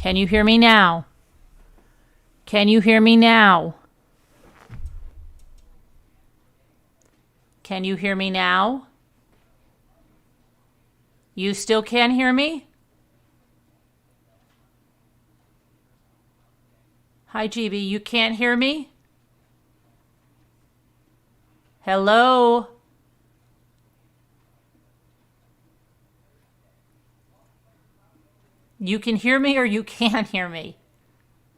Can you hear me now? Can you hear me now? Can you hear me now? You still can't hear me? Hi, GB. You can't hear me? Hello? You can hear me or you can't hear me?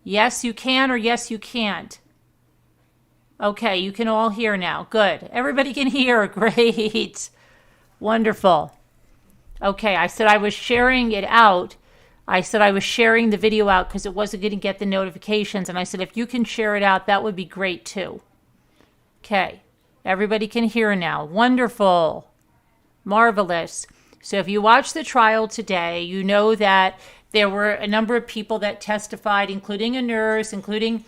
Yes, you can or yes, you can't. Okay, you can all hear now. Good. Everybody can hear. Great. Wonderful. Okay, I said I was sharing it out. I said I was sharing the video out because it wasn't going to get the notifications. And I said, if you can share it out, that would be great too. Okay, everybody can hear now. Wonderful. Marvelous. So if you watched the trial today, you know that there were a number of people that testified, including a nurse, including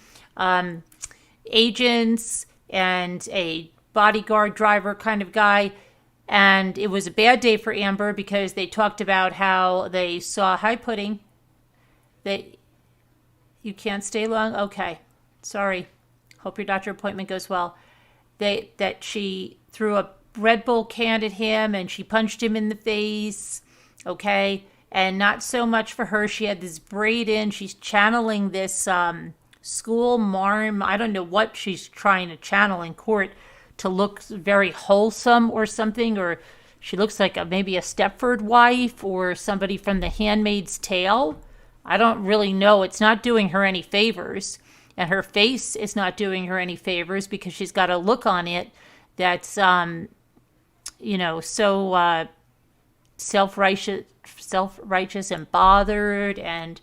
agents and a bodyguard driver kind of guy. And it was a bad day for Amber because they talked about how they saw, hi Pudding, that you can't stay long. Okay, sorry. Hope your doctor appointment goes well. That she threw a Red Bull can at him and she punched him in the face. Okay, and not so much for her. She had this braid in. She's channeling this school marm. I don't know what she's trying to channel in court to look very wholesome or something, or she looks like maybe a Stepford wife or somebody from The Handmaid's Tale. I don't really know. It's not doing her any favors, and her face is not doing her any favors because she's got a look on it that's, so self-righteous and bothered and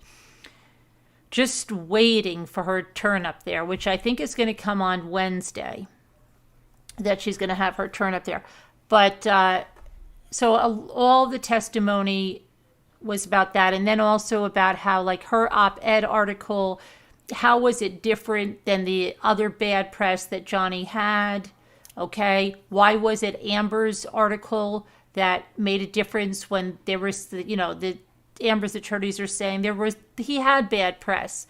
just waiting for her turn up there, which I think is going to come on Wednesday, that she's going to have her turn up there. But so all the testimony was about that. And then also about how, like, her op-ed article, how was it different than the other bad press that Johnny had? Okay. Why was it Amber's article that made a difference when there was, the Amber's attorneys are saying he had bad press?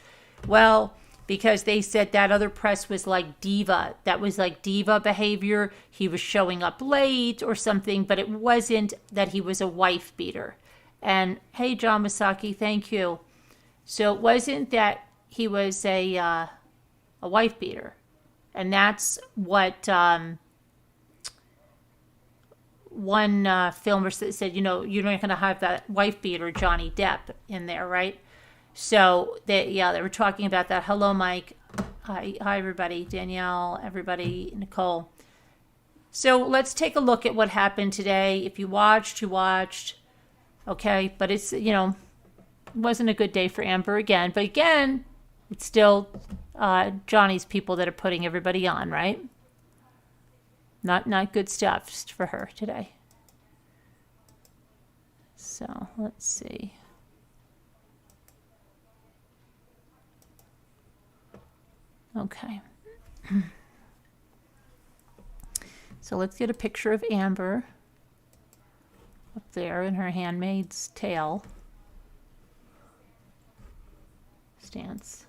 Well, because they said that other press was like diva. That was like diva behavior. He was showing up late or something, but it wasn't that he was a wife beater. And hey, John Masaki, thank you. So it wasn't that he was a wife beater. And that's what one filmer said, you're not going to have that wife beater Johnny Depp in there, right? So they were talking about that. Hello, Mike. Hi, everybody. Danielle, everybody, Nicole. So let's take a look at what happened today. If you watched, you watched. Okay, but it's, it wasn't a good day for Amber again. But again, it's still Johnny's people that are putting everybody on, right? Not good stuff for her today. So let's see. Okay. So let's get a picture of Amber up there in her Handmaid's Tale stance.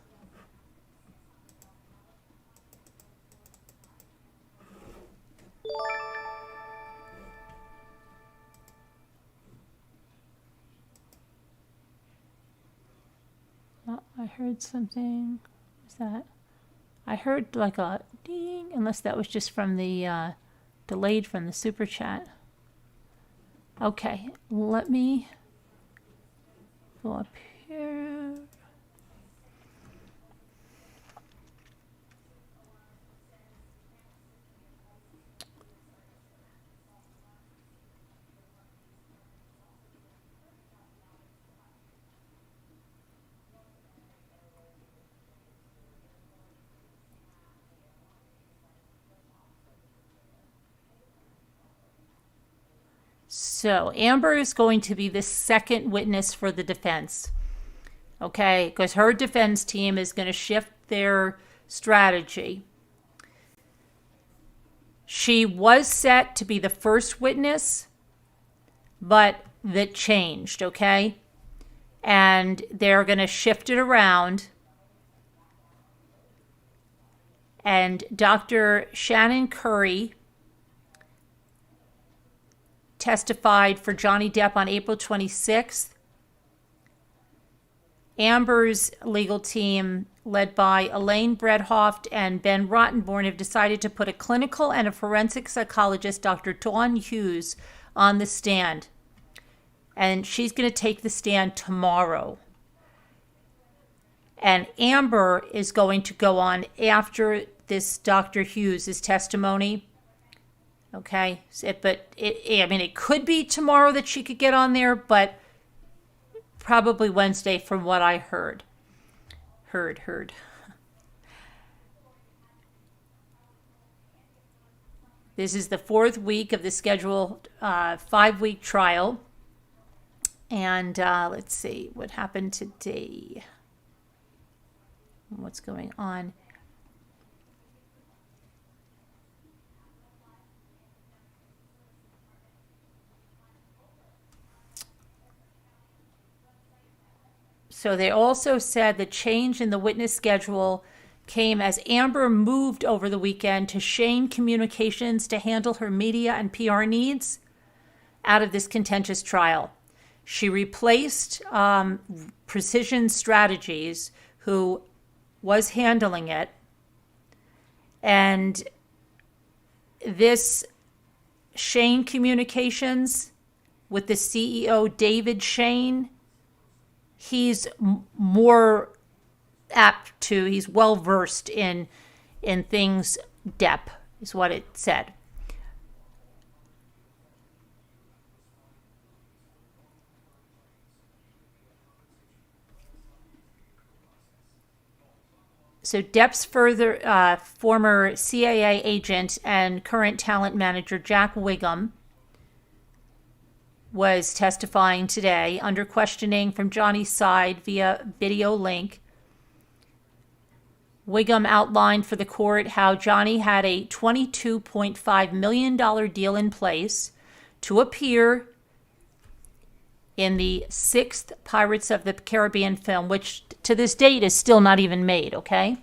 Oh, I heard something. What's that? I heard like a ding, unless that was just from the delayed from the super chat. Okay, let me go up here. So Amber is going to be the second witness for the defense. Okay, because her defense team is going to shift their strategy. She was set to be the first witness, but that changed, okay? and they're going to shift it around. And Dr. Shannon Curry testified for Johnny Depp on April 26th. Amber's legal team, led by Elaine Bredhoft and Ben Rottenborn, have decided to put a clinical and a forensic psychologist, Dr. Dawn Hughes, on the stand. And she's going to take the stand tomorrow. And Amber is going to go on after this Dr. Hughes' testimony. Okay, it could be tomorrow that she could get on there, but probably Wednesday from what I heard. This is the 4th week of the scheduled 5-week trial. And let's see what happened today. What's going on? So they also said the change in the witness schedule came as Amber moved over the weekend to Shane Communications to handle her media and PR needs out of this contentious trial. She replaced Precision Strategies, who was handling it. And this Shane Communications, with the CEO, David Shane, he's more apt to, he's well versed in things Depp, is what it said. So Depp's former CIA agent and current talent manager, Jack Whigham, was testifying today under questioning from Johnny's side via video link. Whigham outlined for the court how Johnny had a $22.5 million deal in place to appear in the 6th Pirates of the Caribbean film, which to this date is still not even made, okay?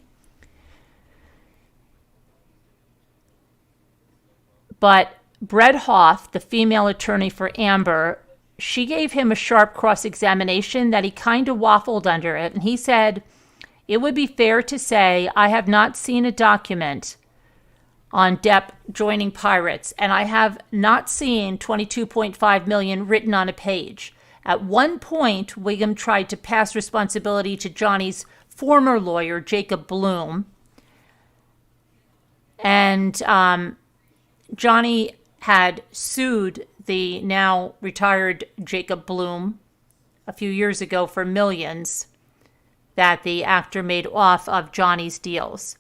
But Bredhoft, the female attorney for Amber, she gave him a sharp cross-examination that he kind of waffled under it. And he said, "It would be fair to say I have not seen a document on Depp joining Pirates, and I have not seen $22.5 million written on a page." At one point, Whigham tried to pass responsibility to Johnny's former lawyer, Jacob Bloom. And Johnny had sued the now retired Jacob Bloom a few years ago for millions that the actor made off of Johnny's deals.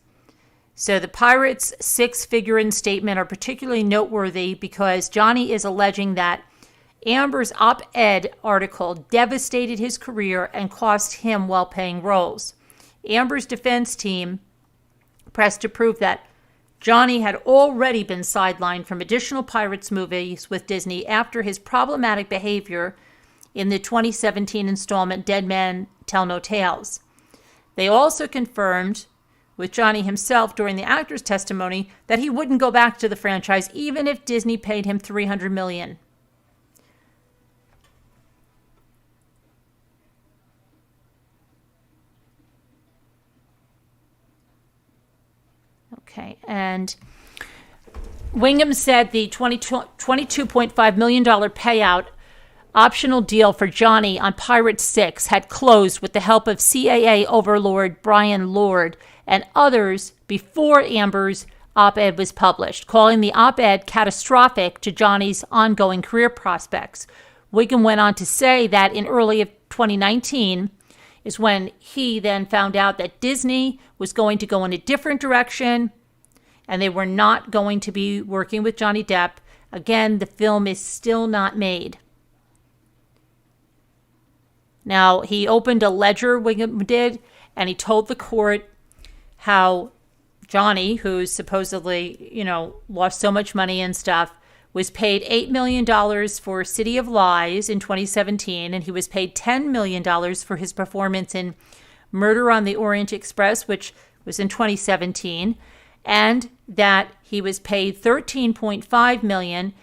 So the Pirates' 6-figure in statement are particularly noteworthy because Johnny is alleging that Amber's op-ed article devastated his career and cost him well-paying roles. Amber's defense team pressed to prove that Johnny had already been sidelined from additional Pirates movies with Disney after his problematic behavior in the 2017 installment Dead Men Tell No Tales. They also confirmed with Johnny himself during the actor's testimony that he wouldn't go back to the franchise even if Disney paid him $300 million. Okay, and Whigham said the $22.5 million payout optional deal for Johnny on Pirates 6 had closed with the help of CAA overlord Brian Lord and others before Amber's op-ed was published, calling the op-ed catastrophic to Johnny's ongoing career prospects. Whigham went on to say that in early 2019 is when he then found out that Disney was going to go in a different direction and they were not going to be working with Johnny Depp. Again, the film is still not made. Now, he opened a ledger, Whigham did, and he told the court how Johnny, who's supposedly, lost so much money and stuff, was paid $8 million for City of Lies in 2017, and he was paid $10 million for his performance in Murder on the Orient Express, which was in 2017, and that he was paid $13.5 million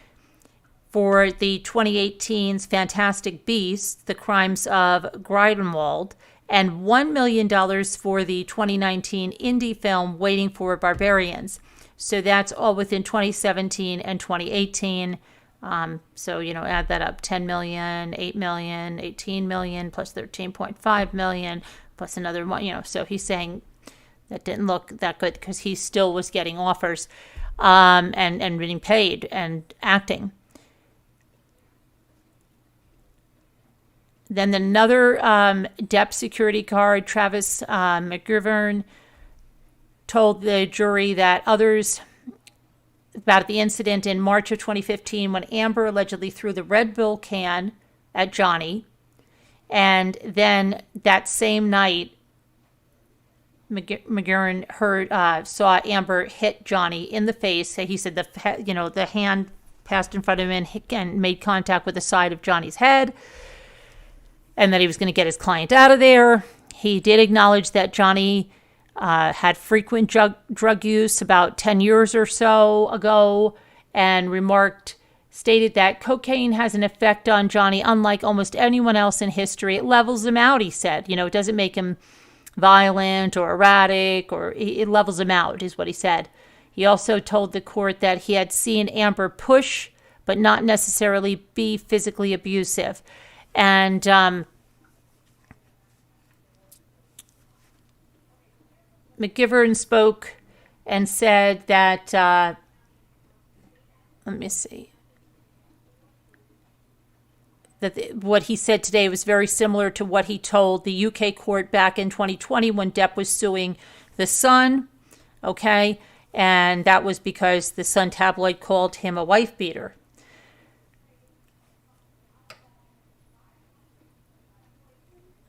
for the 2018's Fantastic Beasts, The Crimes of Grindelwald, and $1 million for the 2019 indie film Waiting for Barbarians. So that's all within 2017 and 2018. So, add that up, 10 million, 8 million, 18 million, plus 13.5 million, plus another one, so he's saying that didn't look that good because he still was getting offers and being paid and acting. Then another Depp security guard, Travis McGivern, told the jury that others about the incident in March of 2015 when Amber allegedly threw the Red Bull can at Johnny. And then that same night, McGivern saw Amber hit Johnny in the face. He said the hand passed in front of him and made contact with the side of Johnny's head, and that he was going to get his client out of there. He did acknowledge that Johnny had frequent drug use about 10 years or so ago, and stated that cocaine has an effect on Johnny unlike almost anyone else in history. It levels him out, he said. It doesn't make him violent or erratic, or it levels him out, is what he said. He also told the court that he had seen Amber push, but not necessarily be physically abusive. And McGivern spoke and said that, that what he said today was very similar to what he told the UK court back in 2020 when Depp was suing The Sun, okay? And that was because the Sun tabloid called him a wife beater.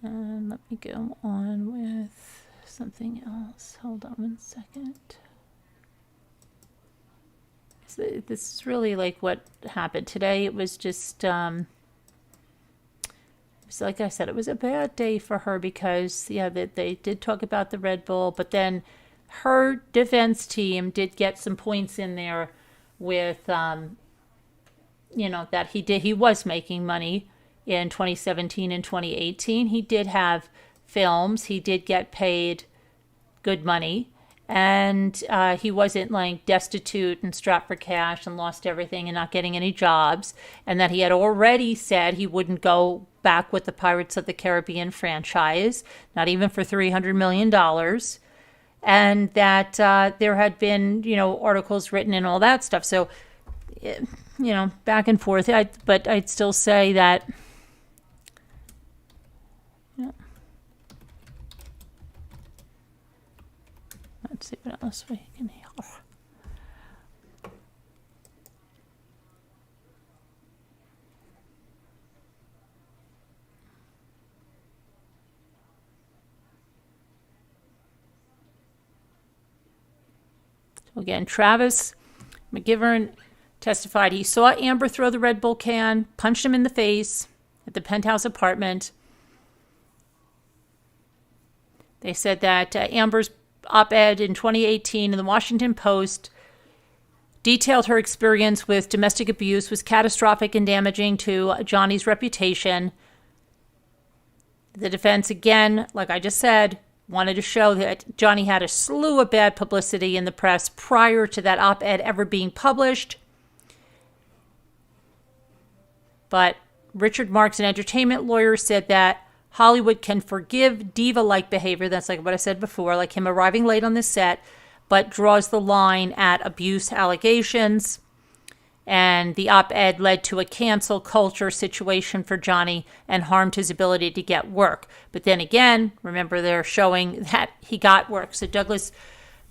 Let me go on with something else. Hold on one second. So this is really like what happened today. It was just, like I said, it was a bad day for her because, they did talk about the Red Bull, but then her defense team did get some points in there with, that he was making money in 2017 and 2018. He did have films. He did get paid good money. And he wasn't like destitute and strapped for cash and lost everything and not getting any jobs. And that he had already said he wouldn't go back with the Pirates of the Caribbean franchise, not even for $300 million. And that there had been, articles written and all that stuff. So, back and forth. But I'd still say that, let's see what else we can hear. So again, Travis McGivern testified he saw Amber throw the Red Bull can, punched him in the face at the penthouse apartment. They said that Amber's op-ed in 2018 in the Washington Post detailed her experience with domestic abuse was catastrophic and damaging to Johnny's reputation. The defense, again, like I just said, wanted to show that Johnny had a slew of bad publicity in the press prior to that op-ed ever being published. But Richard Marks, an entertainment lawyer, said that Hollywood can forgive diva-like behavior, that's like what I said before, like him arriving late on the set, but draws the line at abuse allegations. And the op-ed led to a cancel culture situation for Johnny and harmed his ability to get work. But then again, remember they're showing that he got work. So Douglas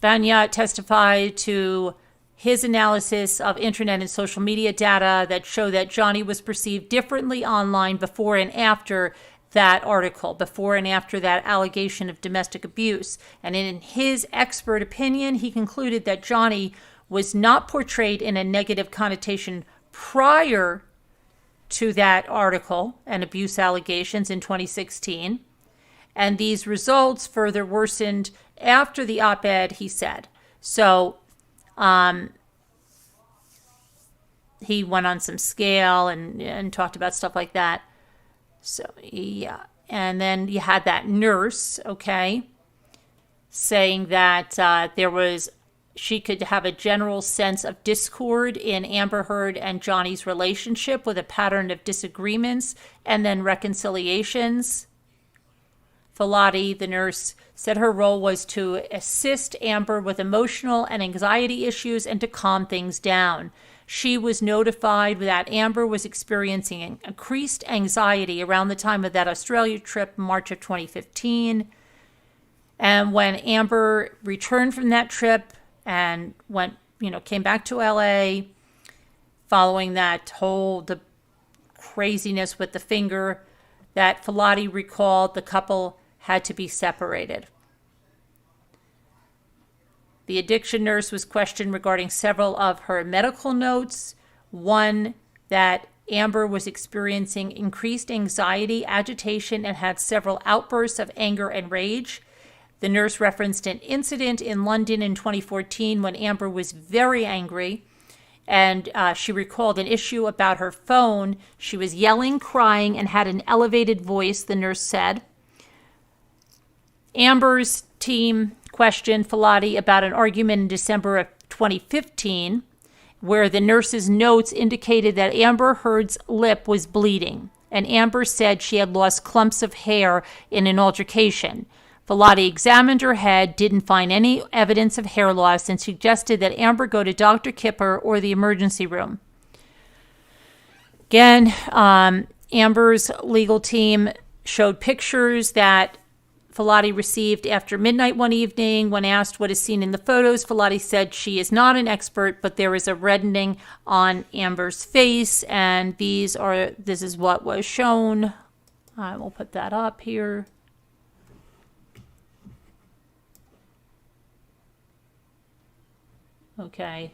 Banya testified to his analysis of internet and social media data that show that Johnny was perceived differently online before and after that article, before and after that allegation of domestic abuse. And in his expert opinion, he concluded that Johnny was not portrayed in a negative connotation prior to that article and abuse allegations in 2016. And these results further worsened after the op-ed, he said. So he went on some scale and talked about stuff like that. So, yeah. And then you had that nurse, okay, saying that she could have a general sense of discord in Amber Heard and Johnny's relationship, with a pattern of disagreements and then reconciliations. Filati, the nurse, said her role was to assist Amber with emotional and anxiety issues and to calm things down. She was notified that Amber was experiencing increased anxiety around the time of that Australia trip, March of 2015. And when Amber returned from that trip and came back to LA, following that the craziness with the finger, that Filati recalled the couple had to be separated. The addiction nurse was questioned regarding several of her medical notes. One, that Amber was experiencing increased anxiety, agitation, and had several outbursts of anger and rage. The nurse referenced an incident in London in 2014 when Amber was very angry, and she recalled an issue about her phone. She was yelling, crying, and had an elevated voice, the nurse said. Amber's team questioned Filati about an argument in December of 2015, where the nurse's notes indicated that Amber Heard's lip was bleeding, and Amber said she had lost clumps of hair in an altercation. Filati examined her head, didn't find any evidence of hair loss, and suggested that Amber go to Dr. Kipper or the emergency room. Again, Amber's legal team showed pictures that Filati received after midnight one evening. When asked what is seen in the photos, Filati said she is not an expert, but there is a reddening on Amber's face, and this is what was shown. I will put that up here. Okay,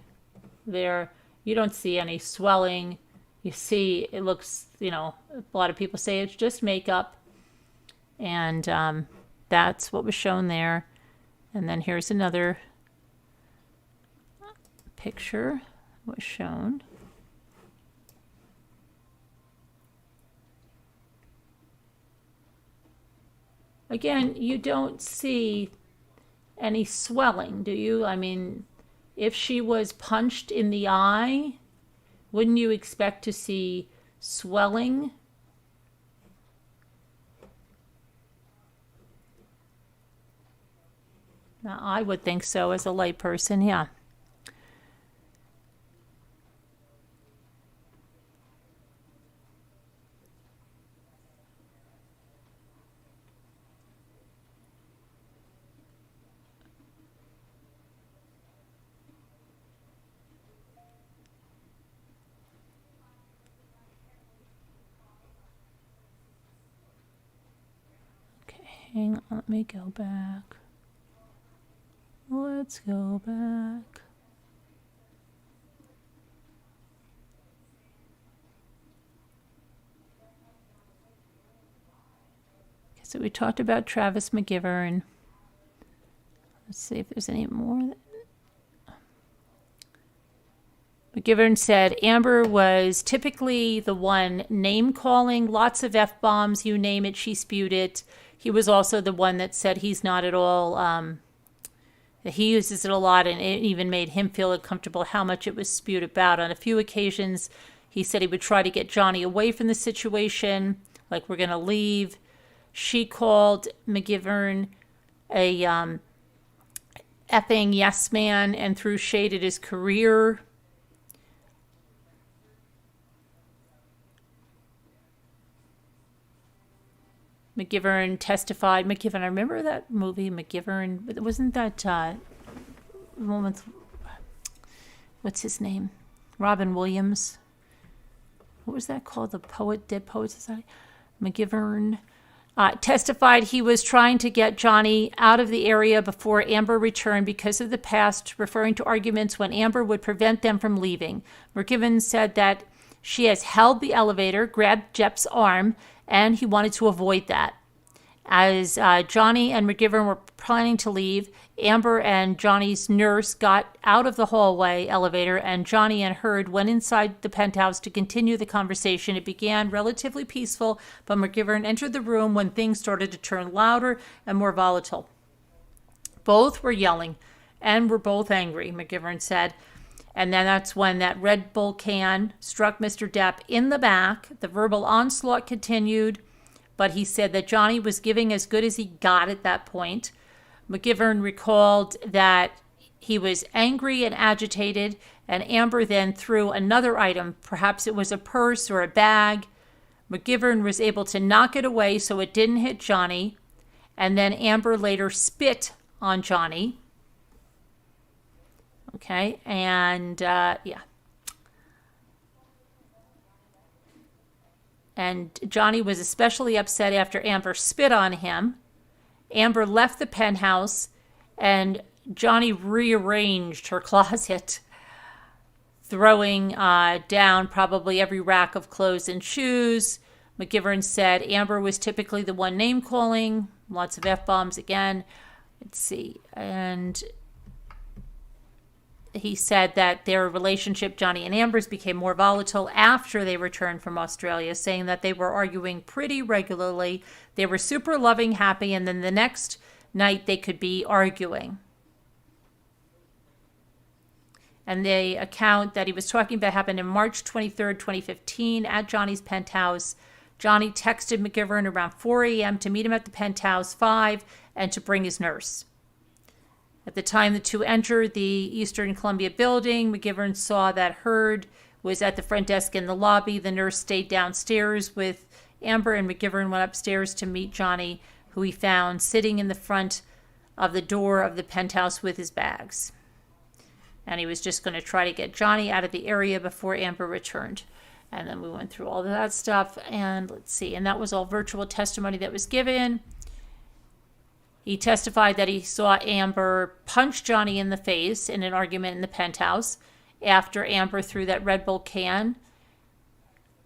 there, you don't see any swelling. You see, it looks, a lot of people say it's just makeup. And that's what was shown there. And then here's another picture was shown. Again, you don't see any swelling, do you? I mean, if she was punched in the eye, wouldn't you expect to see swelling? Now, I would think so as a layperson, yeah. Okay, hang on, let me go back. Let's go back. Okay, so we talked about Travis McGivern. Let's see if there's any more. McGivern said Amber was typically the one name-calling, lots of F-bombs, you name it, she spewed it. He was also the one that said he's not at all... he uses it a lot, and it even made him feel uncomfortable how much it was spewed about. On a few occasions, he said he would try to get Johnny away from the situation, like, we're going to leave. She called McGivern a effing yes man and threw shade at his career. McGivern testified. McGivern, I remember that movie, McGivern. But wasn't that woman? What's his name? Robin Williams. What was that called? The Poet, Dead Poet Society? McGivern testified he was trying to get Johnny out of the area before Amber returned because of the past, referring to arguments when Amber would prevent them from leaving. McGivern said that She has held the elevator, grabbed Depp's arm, and he wanted to avoid that. As Johnny and McGivern were planning to leave, Amber and Johnny's nurse got out of the hallway elevator, and Johnny and Heard went inside the penthouse to continue the conversation. It began relatively peaceful, but McGivern entered the room when things started to turn louder and more volatile. Both were yelling and were both angry, McGivern said. And then that's when that Red Bull can struck Mr. Depp in the back. The verbal onslaught continued, but he said that Johnny was giving as good as he got at that point. McGivern recalled that he was angry and agitated, and Amber then threw another item. Perhaps it was a purse or a bag. McGivern was able to knock it away so it didn't hit Johnny, and then Amber later spit on Johnny. Okay, and yeah. And Johnny was especially upset after Amber spit on him. Amber left the penthouse, and Johnny rearranged her closet, throwing down probably every rack of clothes and shoes. McGivern said Amber was typically the one name-calling, lots of F-bombs again. Let's see. And he said that their relationship, Johnny and Amber's, became more volatile after they returned from Australia, saying that they were arguing pretty regularly. They were super loving, happy, and then the next night they could be arguing. And the account that he was talking about happened in March 23rd, 2015 at Johnny's penthouse. Johnny texted McGivern around 4 a.m. to meet him at the penthouse 5 and to bring his nurse. At the time the two entered the Eastern Columbia building, McGivern saw that Heard was at the front desk in the lobby. The nurse stayed downstairs with Amber, and McGivern went upstairs to meet Johnny, who he found sitting in the front of the door of the penthouse with his bags. And he was just going to try to get Johnny out of the area before Amber returned. And then we went through all of that stuff, and let's see. And that was all virtual testimony that was given. He testified that he saw Amber punch Johnny in the face in an argument in the penthouse after Amber threw that Red Bull can.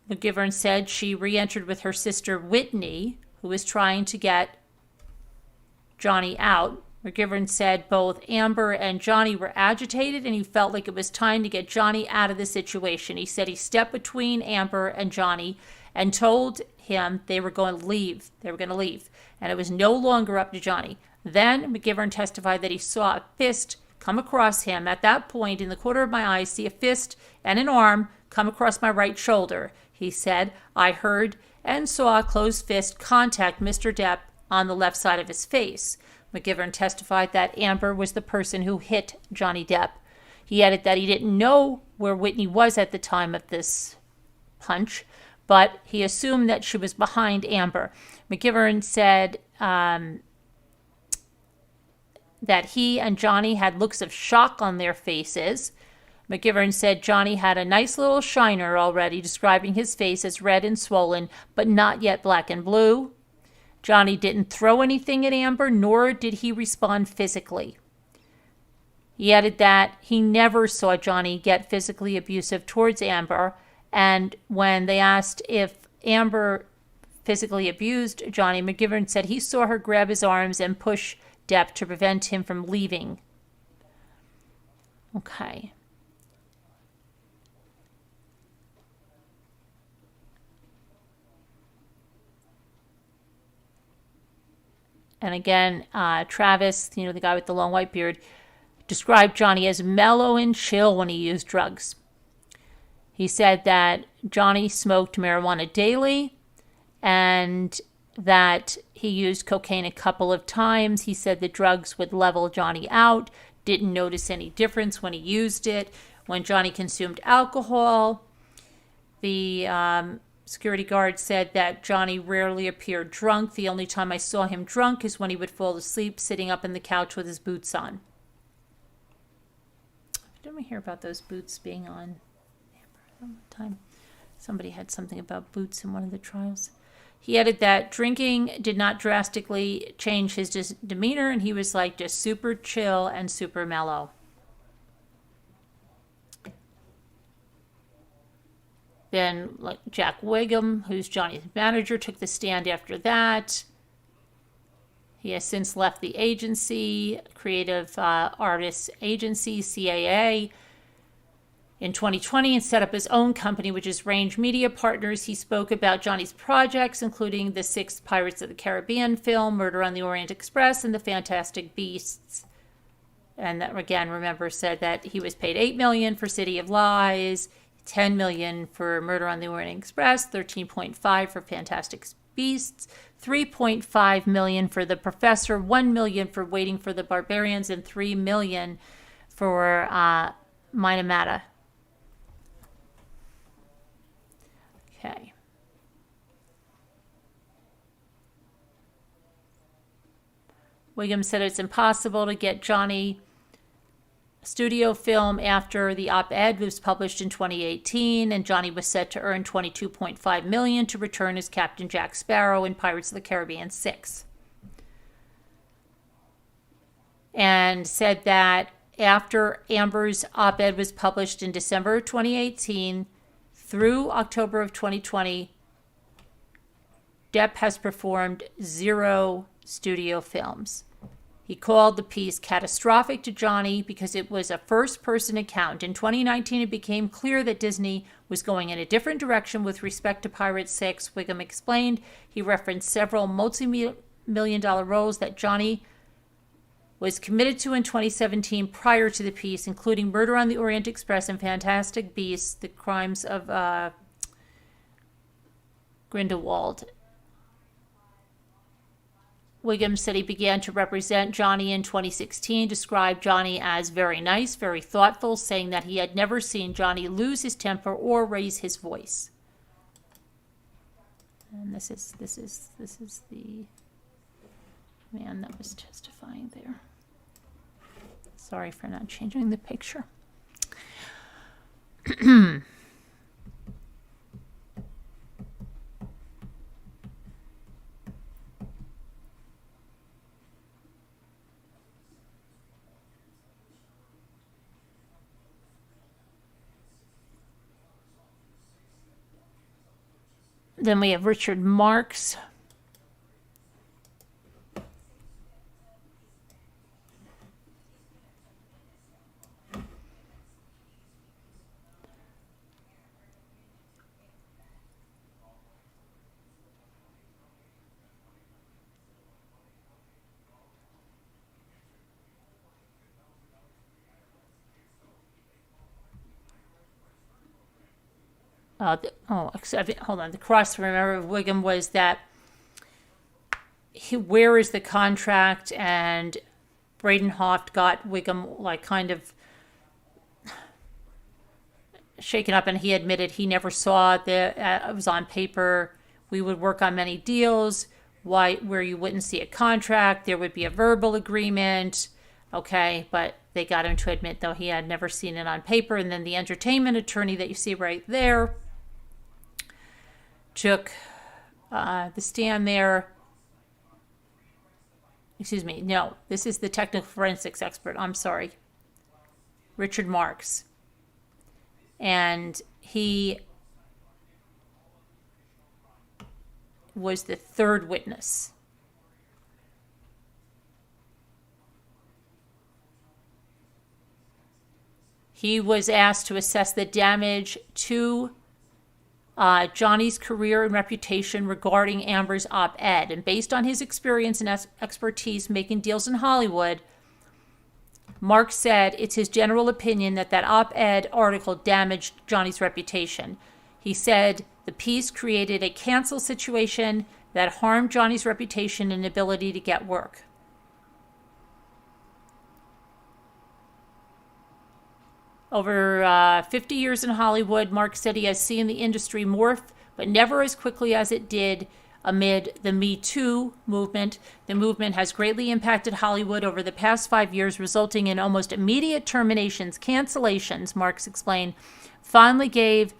McGivern said she re-entered with her sister Whitney, who was trying to get Johnny out. McGivern said both Amber and Johnny were agitated, and he felt like it was time to get Johnny out of the situation. He said he stepped between Amber and Johnny and told him they were going to leave. And it was no longer up to Johnny. Then McGivern testified that he saw a fist come across him. At that point, in the corner of my eye, I see a fist and an arm come across my right shoulder. He said, I heard and saw a closed fist contact Mr. Depp on the left side of his face. McGivern testified that Amber was the person who hit Johnny Depp. He added that he didn't know where Whitney was at the time of this punch, but he assumed that she was behind Amber. McGivern said that he and Johnny had looks of shock on their faces. McGivern said Johnny had a nice little shiner already, describing his face as red and swollen, but not yet black and blue. Johnny didn't throw anything at Amber, nor did he respond physically. He added that he never saw Johnny get physically abusive towards Amber, and when they asked if Amber physically abused Johnny, McGivern said he saw her grab his arms and push Depp to prevent him from leaving. Okay. And again, Travis, the guy with the long white beard, described Johnny as mellow and chill when he used drugs. He said that Johnny smoked marijuana daily and that he used cocaine a couple of times. He said the drugs would level Johnny out, didn't notice any difference when he used it. When Johnny consumed alcohol, the security guard said that Johnny rarely appeared drunk. The only time I saw him drunk is when he would fall asleep sitting up on the couch with his boots on. Didn't we hear about those boots being on? Time somebody had something about boots in one of the trials. He added that drinking did not drastically change his demeanor, and he was like just super chill and super mellow. Then like Jack Whigham, who's Johnny's manager, took the stand after that. He has since left the agency, Creative Artists Agency, CAA, in 2020 and set up his own company, which is Range Media Partners. He spoke about Johnny's projects, including the 6th Pirates of the Caribbean film, Murder on the Orient Express, and The Fantastic Beasts. And that, again, remember, said that he was paid $8 million for City of Lies, $10 million for Murder on the Orient Express, $13.5 million for Fantastic Beasts, $3.5 million for The Professor, $1 million for Waiting for the Barbarians, and $3 million for Minamata. Okay. Whigham said it's impossible to get Johnny a studio film after the op-ed was published in 2018, and Johnny was set to earn $22.5 million to return as Captain Jack Sparrow in Pirates of the Caribbean 6. And said that after Amber's op-ed was published in December of 2018, through October of 2020, Depp has performed 0 studio films. He called the piece catastrophic to Johnny because it was a first-person account. In 2019, it became clear that Disney was going in a different direction with respect to Pirates 6, Whigham explained. He referenced several multi-million-dollar roles that Johnny was committed to in 2017 prior to the piece, including Murder on the Orient Express and Fantastic Beasts, The Crimes of Grindelwald. Whigham said he began to represent Johnny in 2016, described Johnny as very nice, very thoughtful, saying that he had never seen Johnny lose his temper or raise his voice. And this is the man that was testifying there. Sorry for not changing the picture. Then we have Richard Marks. Hold on. The cross to remember of Whigham was that where is the contract? And Braden Hoft got Whigham like kind of shaken up, and he admitted he never saw it was on paper. We would work on many deals where you wouldn't see a contract. There would be a verbal agreement. Okay, but they got him to admit, though, he had never seen it on paper. And then the entertainment attorney that you see right there took the stand there. Excuse me. No, this is the technical forensics expert. I'm sorry. Richard Marks. And he was the third witness. He was asked to assess the damage to Johnny's career and reputation regarding Amber's op-ed. And based on his experience and expertise making deals in Hollywood, Mark said it's his general opinion that op-ed article damaged Johnny's reputation. He said the piece created a cancel situation that harmed Johnny's reputation and ability to get work. Over 50 years in Hollywood, Mark said he has seen the industry morph, but never as quickly as it did amid the Me Too movement. The movement has greatly impacted Hollywood over the past 5 years, resulting in almost immediate terminations, cancellations, Marks explained, finally gave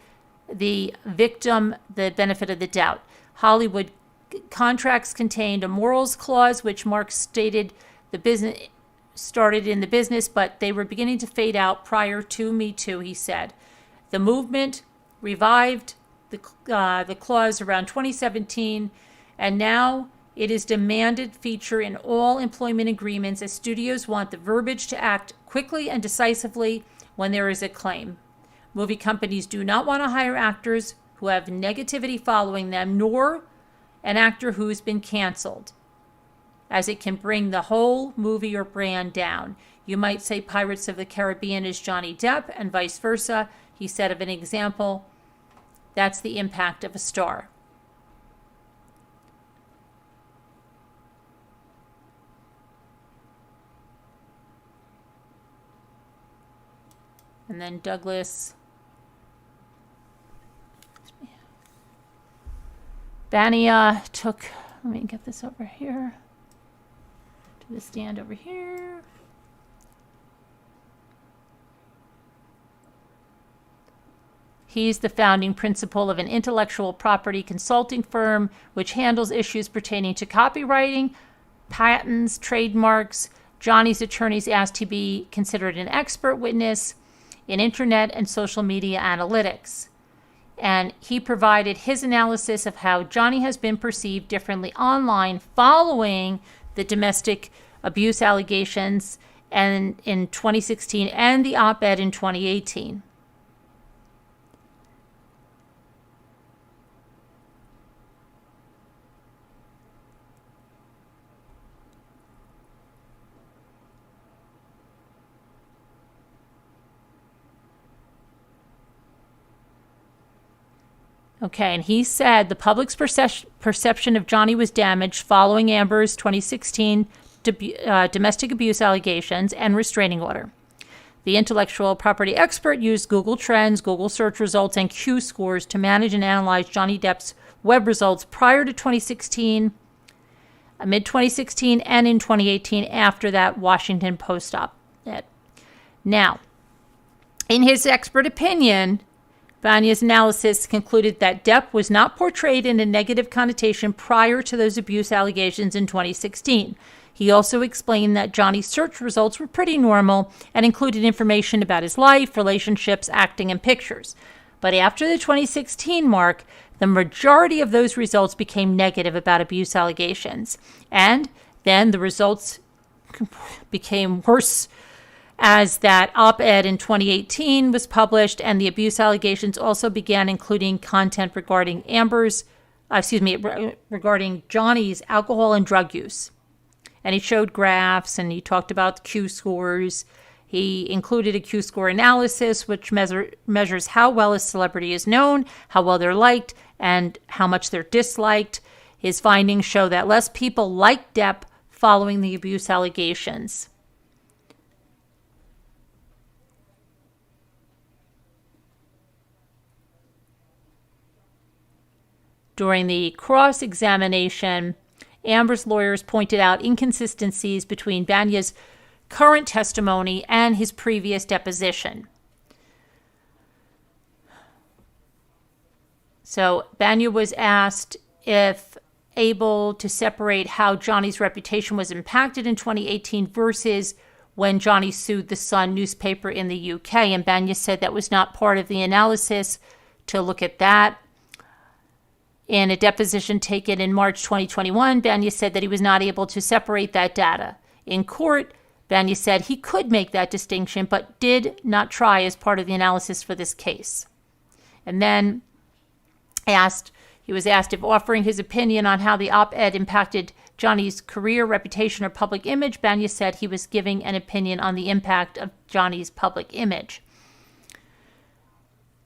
the victim the benefit of the doubt. Hollywood contracts contained a morals clause, which Marks stated the business started in the business, but they were beginning to fade out prior to Me Too, he said. The movement revived the clause around 2017, and now it is demanded feature in all employment agreements as studios want the verbiage to act quickly and decisively when there is a claim. Movie companies do not want to hire actors who have negativity following them, nor an actor who's been canceled, as it can bring the whole movie or brand down. You might say Pirates of the Caribbean is Johnny Depp and vice versa. He said of an example, that's the impact of a star. And then Douglas Banya took, let me get this over here, to the stand over here. He's the founding principal of an intellectual property consulting firm which handles issues pertaining to copywriting, patents, trademarks. Johnny's attorneys asked he be considered an expert witness in internet and social media analytics. And he provided his analysis of how Johnny has been perceived differently online following the domestic abuse allegations and in 2016 and the op-ed in 2018. Okay, and he said the public's perception of Johnny was damaged following Amber's 2016 domestic abuse allegations and restraining order. The intellectual property expert used Google Trends, Google search results, and Q scores to manage and analyze Johnny Depp's web results prior to 2016, mid-2016, and in 2018 after that Washington Post op-ed. Now, in his expert opinion, Banya's analysis concluded that Depp was not portrayed in a negative connotation prior to those abuse allegations in 2016. He also explained that Johnny's search results were pretty normal and included information about his life, relationships, acting, and pictures. But after the 2016 mark, the majority of those results became negative about abuse allegations. And then the results became worse as that op-ed in 2018 was published, and the abuse allegations also began including content regarding regarding Johnny's alcohol and drug use. And he showed graphs, and he talked about Q scores. He included a Q score analysis, which measures how well a celebrity is known, how well they're liked, and how much they're disliked. His findings show that less people like Depp following the abuse allegations. During the cross-examination, Amber's lawyers pointed out inconsistencies between Banya's current testimony and his previous deposition. So Banya was asked if able to separate how Johnny's reputation was impacted in 2018 versus when Johnny sued the Sun newspaper in the UK. And Banya said that was not part of the analysis to look at that. In a deposition taken in March 2021, Banya said that he was not able to separate that data. In court, Banya said he could make that distinction, but did not try as part of the analysis for this case. And then he was asked if offering his opinion on how the op-ed impacted Johnny's career, reputation, or public image. Banya said he was giving an opinion on the impact of Johnny's public image.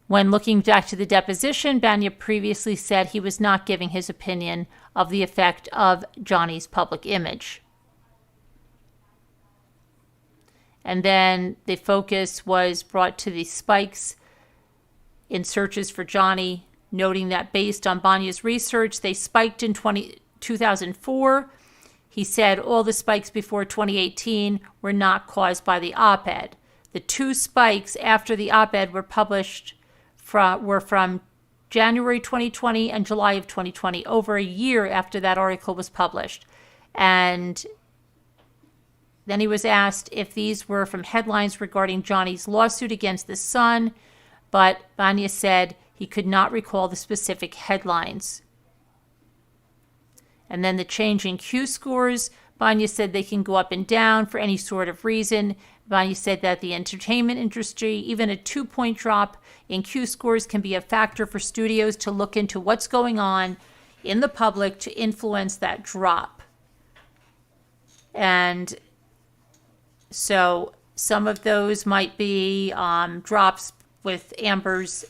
When looking back to the deposition, Banya previously said he was not giving his opinion of the effect of Johnny's public image. And then the focus was brought to the spikes in searches for Johnny, noting that based on Banya's research, they spiked in 2004. He said all the spikes before 2018 were not caused by the op-ed. The two spikes after the op-ed were published were from January 2020 and July of 2020, over a year after that article was published. And then he was asked if these were from headlines regarding Johnny's lawsuit against the Sun, but Banya said he could not recall the specific headlines. And then the change in Q scores, Banya said they can go up and down for any sort of reason. Banya said that the entertainment industry, even a 2-point drop in Q scores can be a factor for studios to look into what's going on in the public to influence that drop. And so some of those might be drops with Amber's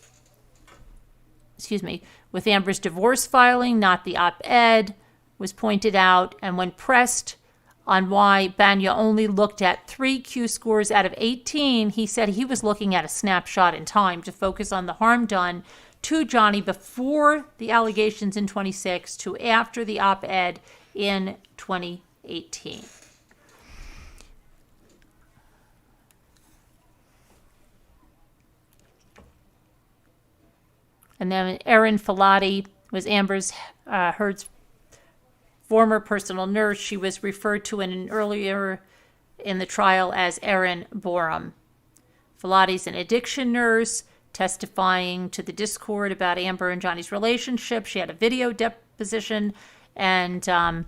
divorce filing, not the op-ed, was pointed out. And when pressed on why Banya only looked at 3 Q scores out of 18, he said he was looking at a snapshot in time to focus on the harm done to Johnny before the allegations in 26 to after the op-ed in 2018. And then Erin Filati was Amber's Heard's former personal nurse. She was referred to earlier in the trial as Erin Borum. Filati's an addiction nurse, testifying to the discord about Amber and Johnny's relationship. She had a video deposition, and I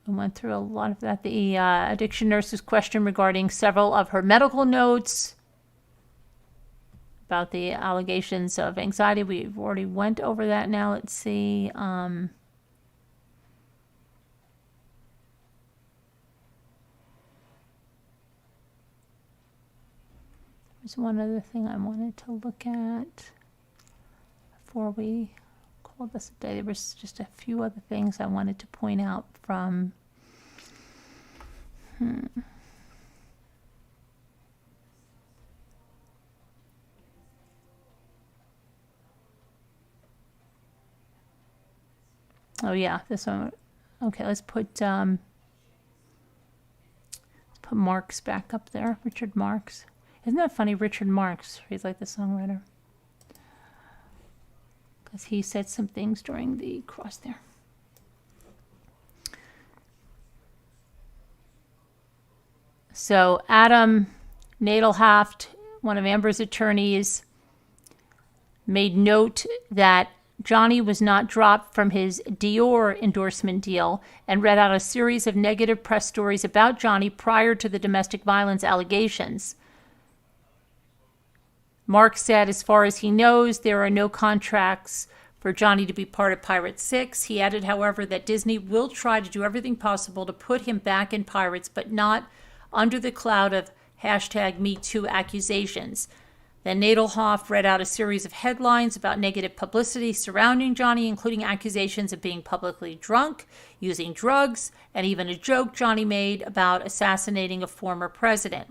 went through a lot of that. The addiction nurse was questioned regarding several of her medical notes about the allegations of anxiety. We've already went over that now. Let's see. There's one other thing I wanted to look at before we called this a day. There was just a few other things I wanted to point out from Oh yeah, this one. Okay, let's put Marks back up there. Richard Marks. Isn't that funny? Richard Marks. He's like the songwriter. Because he said some things during the cross there. So Adam Nadelhaft, one of Amber's attorneys, made note that Johnny was not dropped from his Dior endorsement deal and read out a series of negative press stories about Johnny prior to the domestic violence allegations. Mark said, as far as he knows, there are no contracts for Johnny to be part of Pirates 6. He added, however, that Disney will try to do everything possible to put him back in Pirates, but not under the cloud of #MeToo accusations. Then Nadelhoff read out a series of headlines about negative publicity surrounding Johnny, including accusations of being publicly drunk, using drugs, and even a joke Johnny made about assassinating a former president.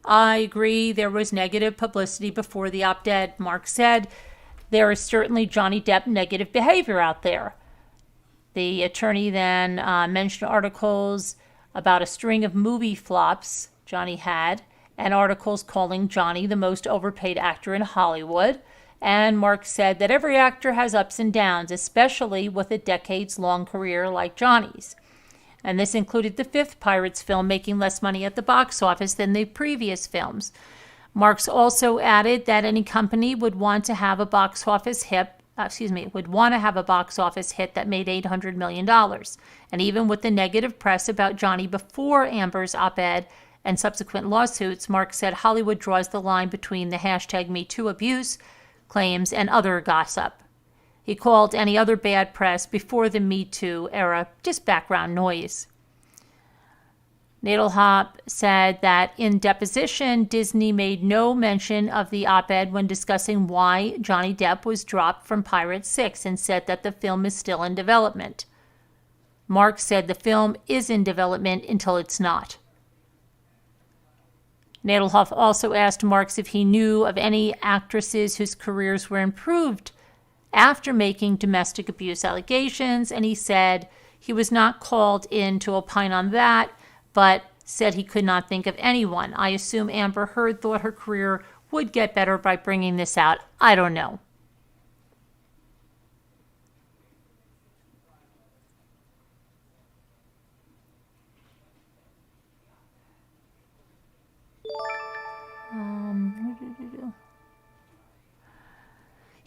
I agree there was negative publicity before the op-ed. Mark said there is certainly Johnny Depp negative behavior out there. The attorney then mentioned articles about a string of movie flops Johnny had, and articles calling Johnny the most overpaid actor in Hollywood. And Mark said that every actor has ups and downs, especially with a decades-long career like Johnny's. And this included the 5th Pirates film making less money at the box office than the previous films. Marks also added that any company would want to have a box office hit that made $800 million. And even with the negative press about Johnny before Amber's op-ed and subsequent lawsuits, Mark said Hollywood draws the line between the #MeToo abuse claims and other gossip. He called any other bad press before the Me Too era just background noise. Nadelhoff said that in deposition, Disney made no mention of the op-ed when discussing why Johnny Depp was dropped from Pirates 6 and said that the film is still in development. Mark said the film is in development until it's not. Nadelhoff also asked Marks if he knew of any actresses whose careers were improved after making domestic abuse allegations, and he said he was not called in to opine on that, but said he could not think of anyone. I assume Amber Heard thought her career would get better by bringing this out. I don't know.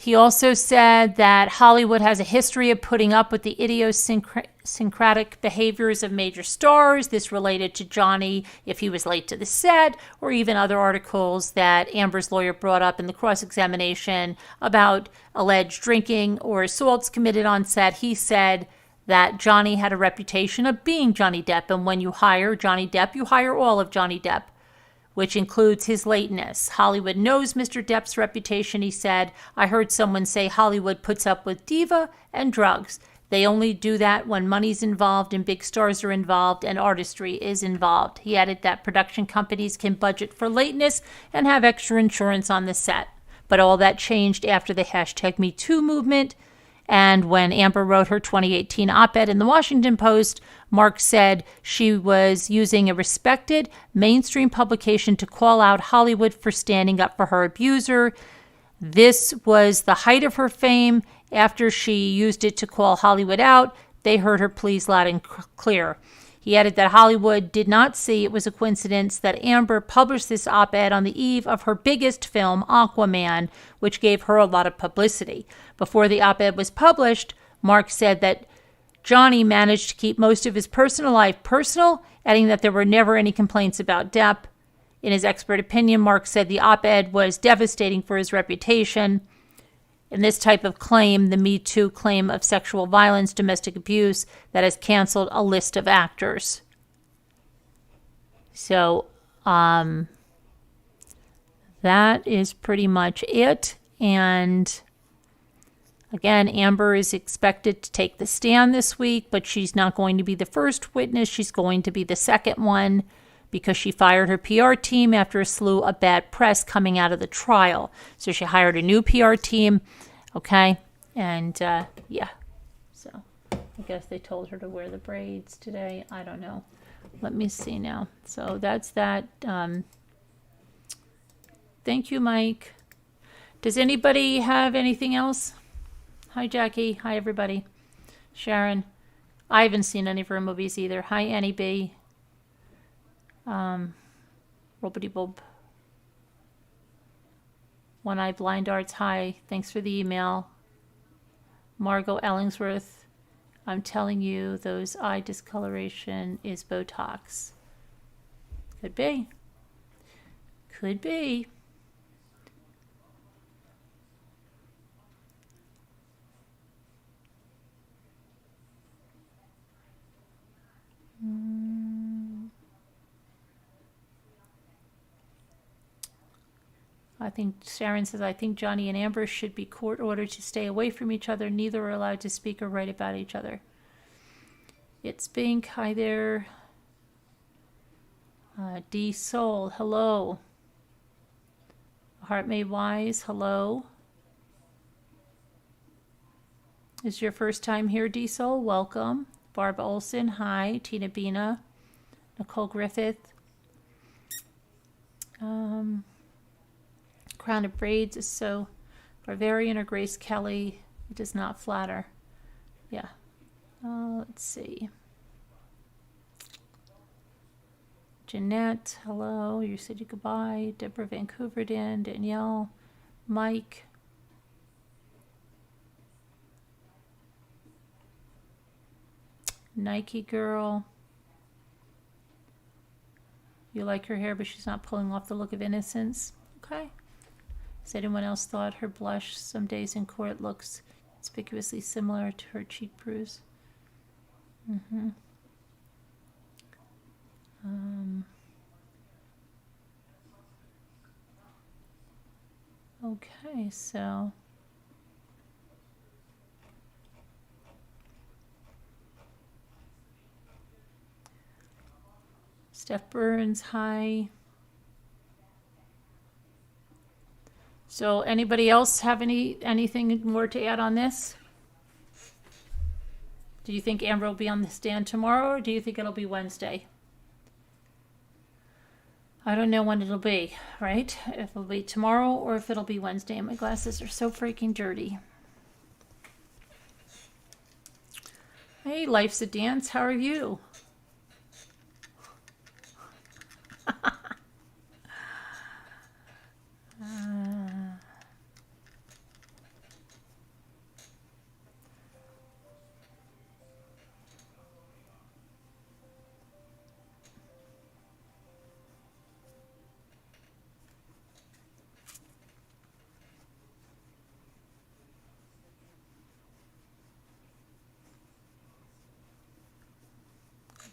He also said that Hollywood has a history of putting up with the idiosyncratic behaviors of major stars. This related to Johnny if he was late to the set, or even other articles that Amber's lawyer brought up in the cross-examination about alleged drinking or assaults committed on set. He said that Johnny had a reputation of being Johnny Depp, and when you hire Johnny Depp, you hire all of Johnny Depp, which includes his lateness. Hollywood knows Mr. Depp's reputation, he said. I heard someone say Hollywood puts up with diva and drugs. They only do that when money's involved and big stars are involved and artistry is involved. He added that production companies can budget for lateness and have extra insurance on the set. But all that changed after the #MeToo movement. And when Amber wrote her 2018 op-ed in the Washington Post, Mark said she was using a respected mainstream publication to call out Hollywood for standing up for her abuser. This was the height of her fame. After she used it to call Hollywood out, they heard her pleas loud and clear. He added that Hollywood did not see it was a coincidence that Amber published this op-ed on the eve of her biggest film, Aquaman, which gave her a lot of publicity. Before the op-ed was published, Mark said that Johnny managed to keep most of his personal life personal, adding that there were never any complaints about Depp. In his expert opinion, Mark said the op-ed was devastating for his reputation. In this type of claim, the Me Too claim of sexual violence, domestic abuse, that has canceled a list of actors. So, that is pretty much it. And again, Amber is expected to take the stand this week, but she's not going to be the first witness. She's going to be the second one because she fired her PR team after a slew of bad press coming out of the trial. So she hired a new PR team, okay? And, yeah. So I guess they told her to wear the braids today. I don't know. Let me see now. So that's that. Thank you, Mike. Does anybody have anything else? Hi, Jackie. Hi, everybody. Sharon. I haven't seen any of her movies either. Hi, Annie B. Robbity Bob. One Eye Blind Arts. Hi. Thanks for the email. Margot Ellingsworth. I'm telling you, those eye discoloration is Botox. Could be. Could be. I think Sharon says, I think Johnny and Amber should be court ordered to stay away from each other. Neither are allowed to speak or write about each other. It's Bink. Hi there. D Soul. Hello. Heart Made Wise. Hello. This is your first time here, D Soul. Welcome. Barb Olson. Hi. Tina Bina. Nicole Griffith. Crown of Braids is so Bavarian or Grace Kelly. It does not flatter. Yeah. Let's see. Jeanette, hello. You said you goodbye. Deborah Vancouverden, Danielle, Mike. Nike girl. You like her hair, but she's not pulling off the look of innocence. Okay. Has anyone else thought her blush some days in court looks conspicuously similar to her cheek bruise? Okay, so Steph Burns, hi. So anybody else have anything more to add on this? Do you think Amber will be on the stand tomorrow, or do you think it'll be Wednesday? I don't know when it'll be, right? If it'll be tomorrow or if it'll be Wednesday. And my glasses are so freaking dirty. Hey, Life's a Dance. How are you?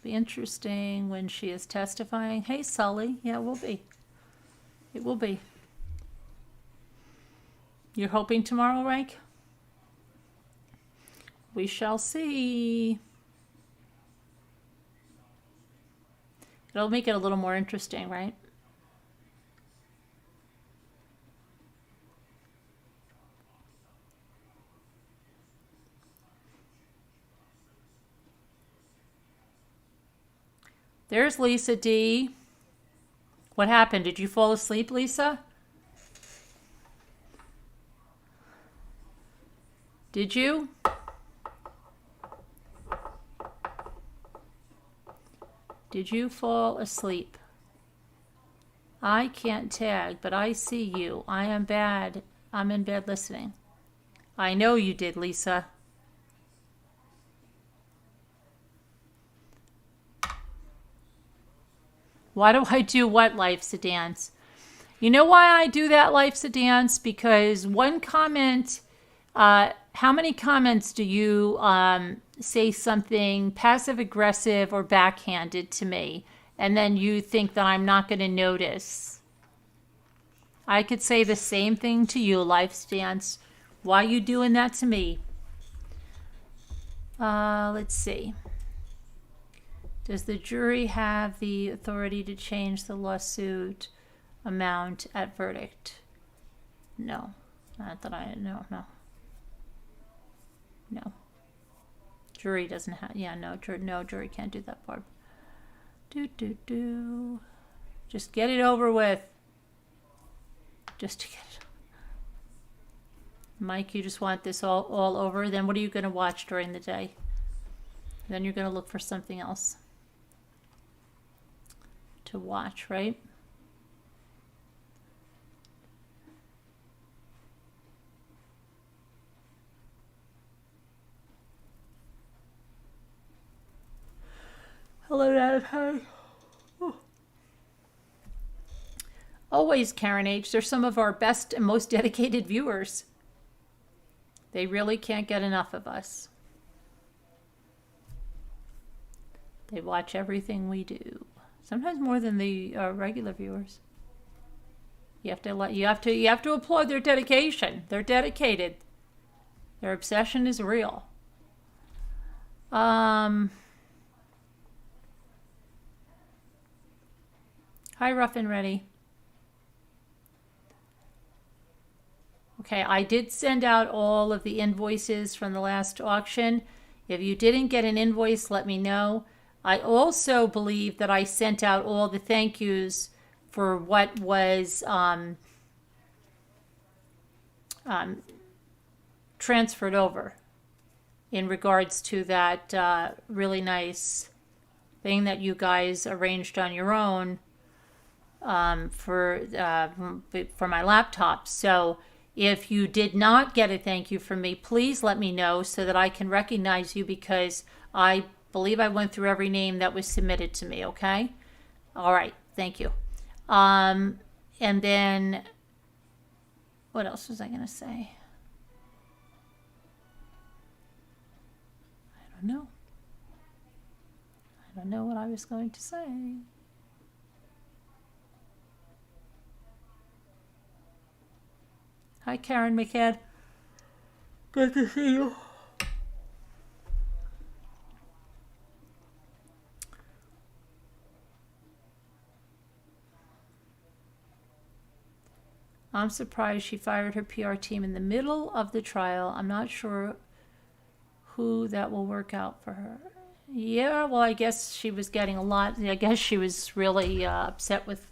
Be interesting when she is testifying. Hey, Sully. Yeah, it will be. It will be. You're hoping tomorrow, Rank? We shall see. It'll make it a little more interesting, right? There's Lisa D. What happened? Did you fall asleep, Lisa? Did you? Did you fall asleep? I can't tag, but I see you. I am bad. I'm in bed listening. I know you did, Lisa. Why do I do what, Life's a Dance? You know why I do that, Life's a Dance? Because one comment, how many comments do you say something passive-aggressive or backhanded to me, and then you think that I'm not going to notice? I could say the same thing to you, Life's Dance. Why are you doing that to me? Let's see. Does the jury have the authority to change the lawsuit amount at verdict? No. Not that I know. No. No. Jury doesn't have. Yeah, no. Jury can't do that part. Just get it over with. Just to get it. Mike, you just want this all over. Then what are you going to watch during the day? Then you're going to look for something else to watch, right? Hello, Dad. Hi. Oh. Always, Karen H. They're some of our best and most dedicated viewers. They really can't get enough of us. They watch everything we do. Sometimes more than the regular viewers. You have to applaud their dedication. They're dedicated. Their obsession is real. Hi, Rough and Ready. Okay, I did send out all of the invoices from the last auction. If you didn't get an invoice, let me know. I also believe that I sent out all the thank yous for what was transferred over in regards to that really nice thing that you guys arranged on your own for my laptop. So if you did not get a thank you from me, please let me know so that I can recognize you, because I believe I went through every name that was submitted to me, okay? All right, thank you. And then, what else was I going to say? I don't know. I don't know what I was going to say. Hi, Karen McCad. Good to see you. I'm surprised she fired her PR team in the middle of the trial. I'm not sure who that will work out for her. Yeah, well, I guess she was getting a lot. I guess she was really upset with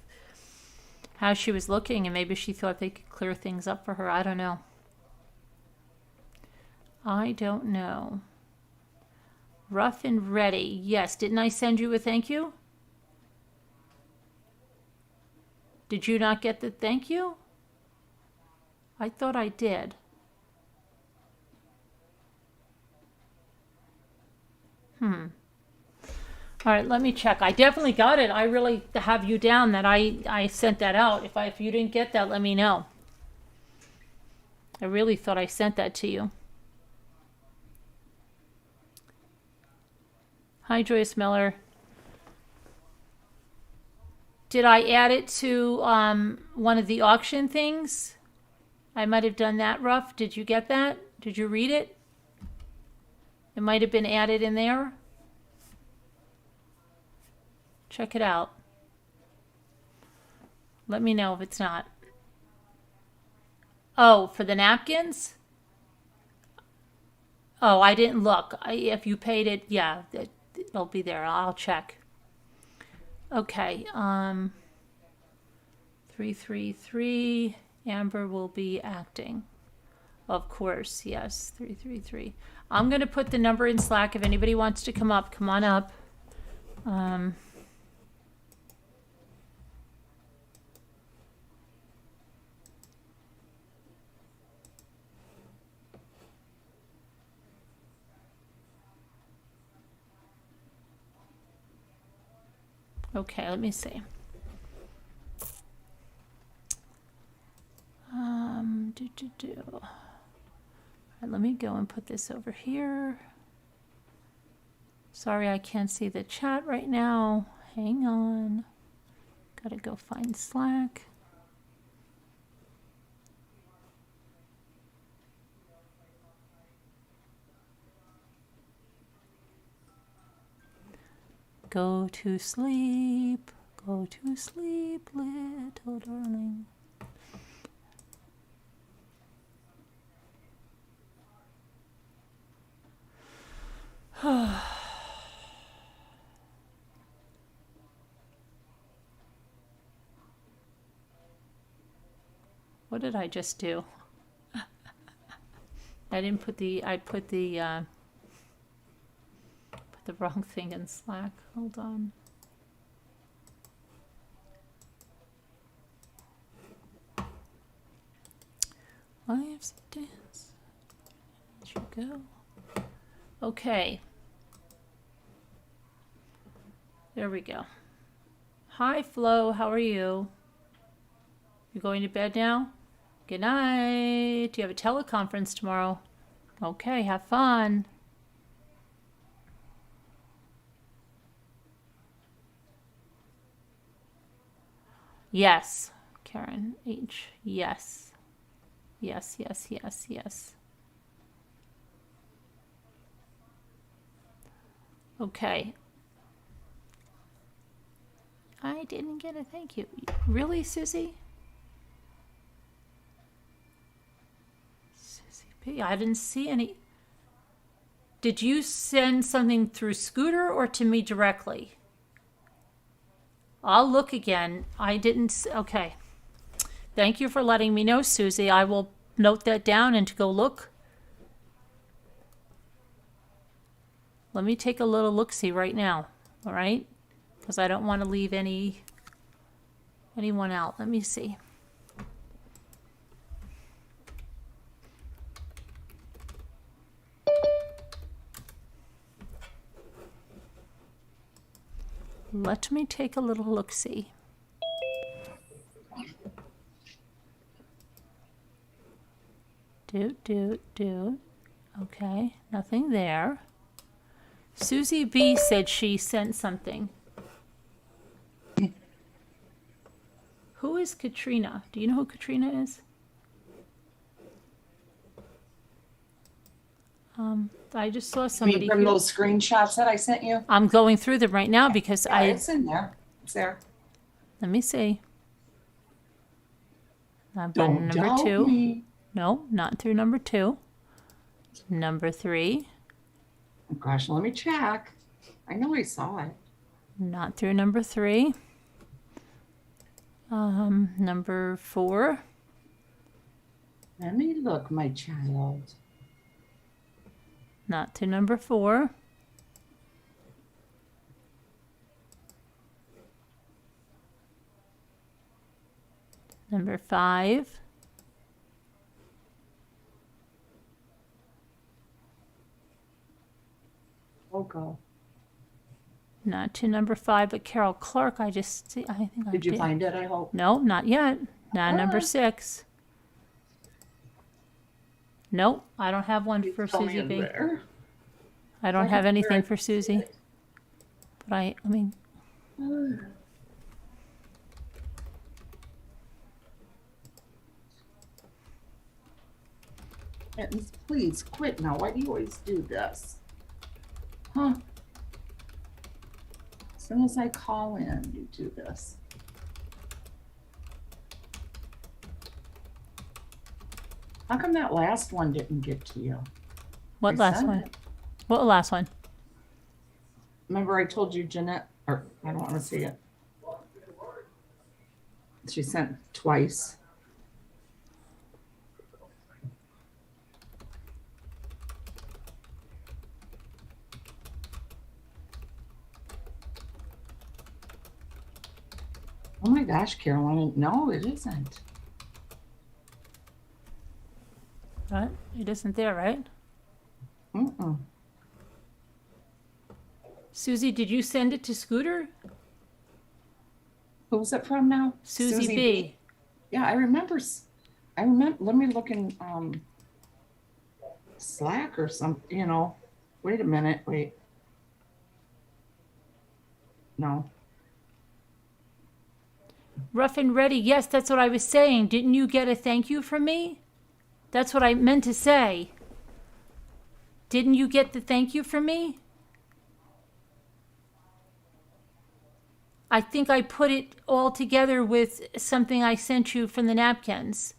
how she was looking, and maybe she thought they could clear things up for her. I don't know. I don't know. Rough and Ready. Yes, didn't I send you a thank you? Did you not get the thank you? I thought I did. All right, let me check. I definitely got it. I really have you down that I sent that out. If you didn't get that, let me know. I really thought I sent that to you. Hi, Joyce Miller. Did I add it to one of the auction things? I might have done that, Ruff. Did you get that? Did you read it? It might have been added in there. Check it out. Let me know if it's not. Oh, for the napkins? Oh, I didn't look. If you paid it, yeah, it'll be there. I'll check. Okay. 333. Amber will be acting. Of course, yes. 333. I'm going to put the number in Slack. If anybody wants to come up, come on up. Okay, let me see. All right, let me go and put this over here. Sorry, I can't see the chat right now. Hang on. Gotta go find Slack. Go to sleep, little darling. What did I just do? I didn't put the, I put the wrong thing in Slack. Hold on. Lives dance. There you go. Okay. There we go. Hi, Flo. How are you? You going to bed now? Good night. Do you have a teleconference tomorrow? Okay, have fun. Yes, Karen H. Yes. Yes, yes, yes, yes. Okay. I didn't get a thank you. Really, Susie? Susie P. I didn't see any. Did you send something through Scooter or to me directly? I'll look again. I didn't. Okay. Thank you for letting me know, Susie. I will note that down and to go look. Let me take a little look-see right now. All right? Because I don't want to leave anyone out. Let me see. Let me take a little look-see. Do. Okay, nothing there. Susie B said she sent something. Who is Katrina? Do you know who Katrina is? I just saw somebody. From those screenshots that I sent you? I'm going through them right now because yeah, it's in there. It's there. Let me see. Number 2. Me. No, not through number 2. Number 3. Oh gosh, let me check. I know I saw it. Not through number 3. Number 4. Let me look, my child. Not to number 4. Number 5. Oh, go. Not to number 5, but Carol Clark. I just see. I think I did. Did you find it? I hope. No, not yet. Now number 6. Nope, I don't have one for Susie B. I don't have anything for Susie. But I mean. Mittens, please quit now. Why do you always do this? Huh? As soon as I call in, you do this. How come that last one didn't get to you? What I last sent one? it. What last one? Remember I told you Jeanette, or I don't want to see it. She sent twice. Oh my gosh, Caroline, no, it isn't. What? It isn't there, right? Mm-mm. Susie, did you send it to Scooter? Who's it from now? Susie B. Yeah, I remember. Let me look in Slack or something. Wait a minute. Wait. No. Rough and Ready. Yes, that's what I was saying. Didn't you get a thank you from me? That's what I meant to say. Didn't you get the thank you from me? I think I put it all together with something I sent you from the napkins.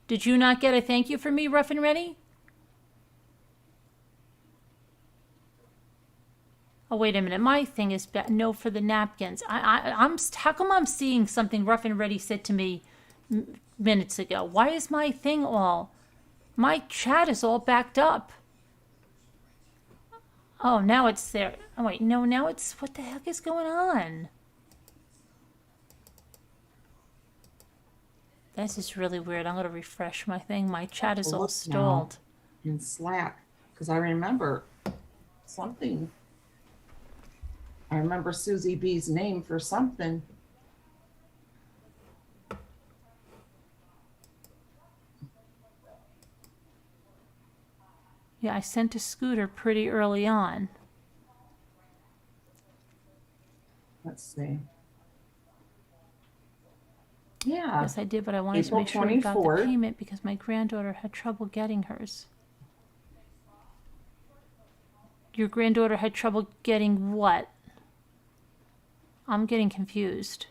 Did you not get a thank you from me, Rough and Ready? Oh, wait a minute. My thing is no for the napkins. How come I'm seeing something Rough and Ready said to me minutes ago? Why is my thing my chat is all backed up? Oh, now it's there. Oh, wait, no, now it's, what the heck is going on? This is really weird. I'm going to refresh my thing. My chat is all stalled. In Slack, because I remember something. I remember Susie B's name for something. Yeah, I sent to Scooter pretty early on. Let's see. Yeah. Yes, I did, but I wanted to make sure I got the payment because my granddaughter had trouble getting hers. Your granddaughter had trouble getting what? I'm getting confused.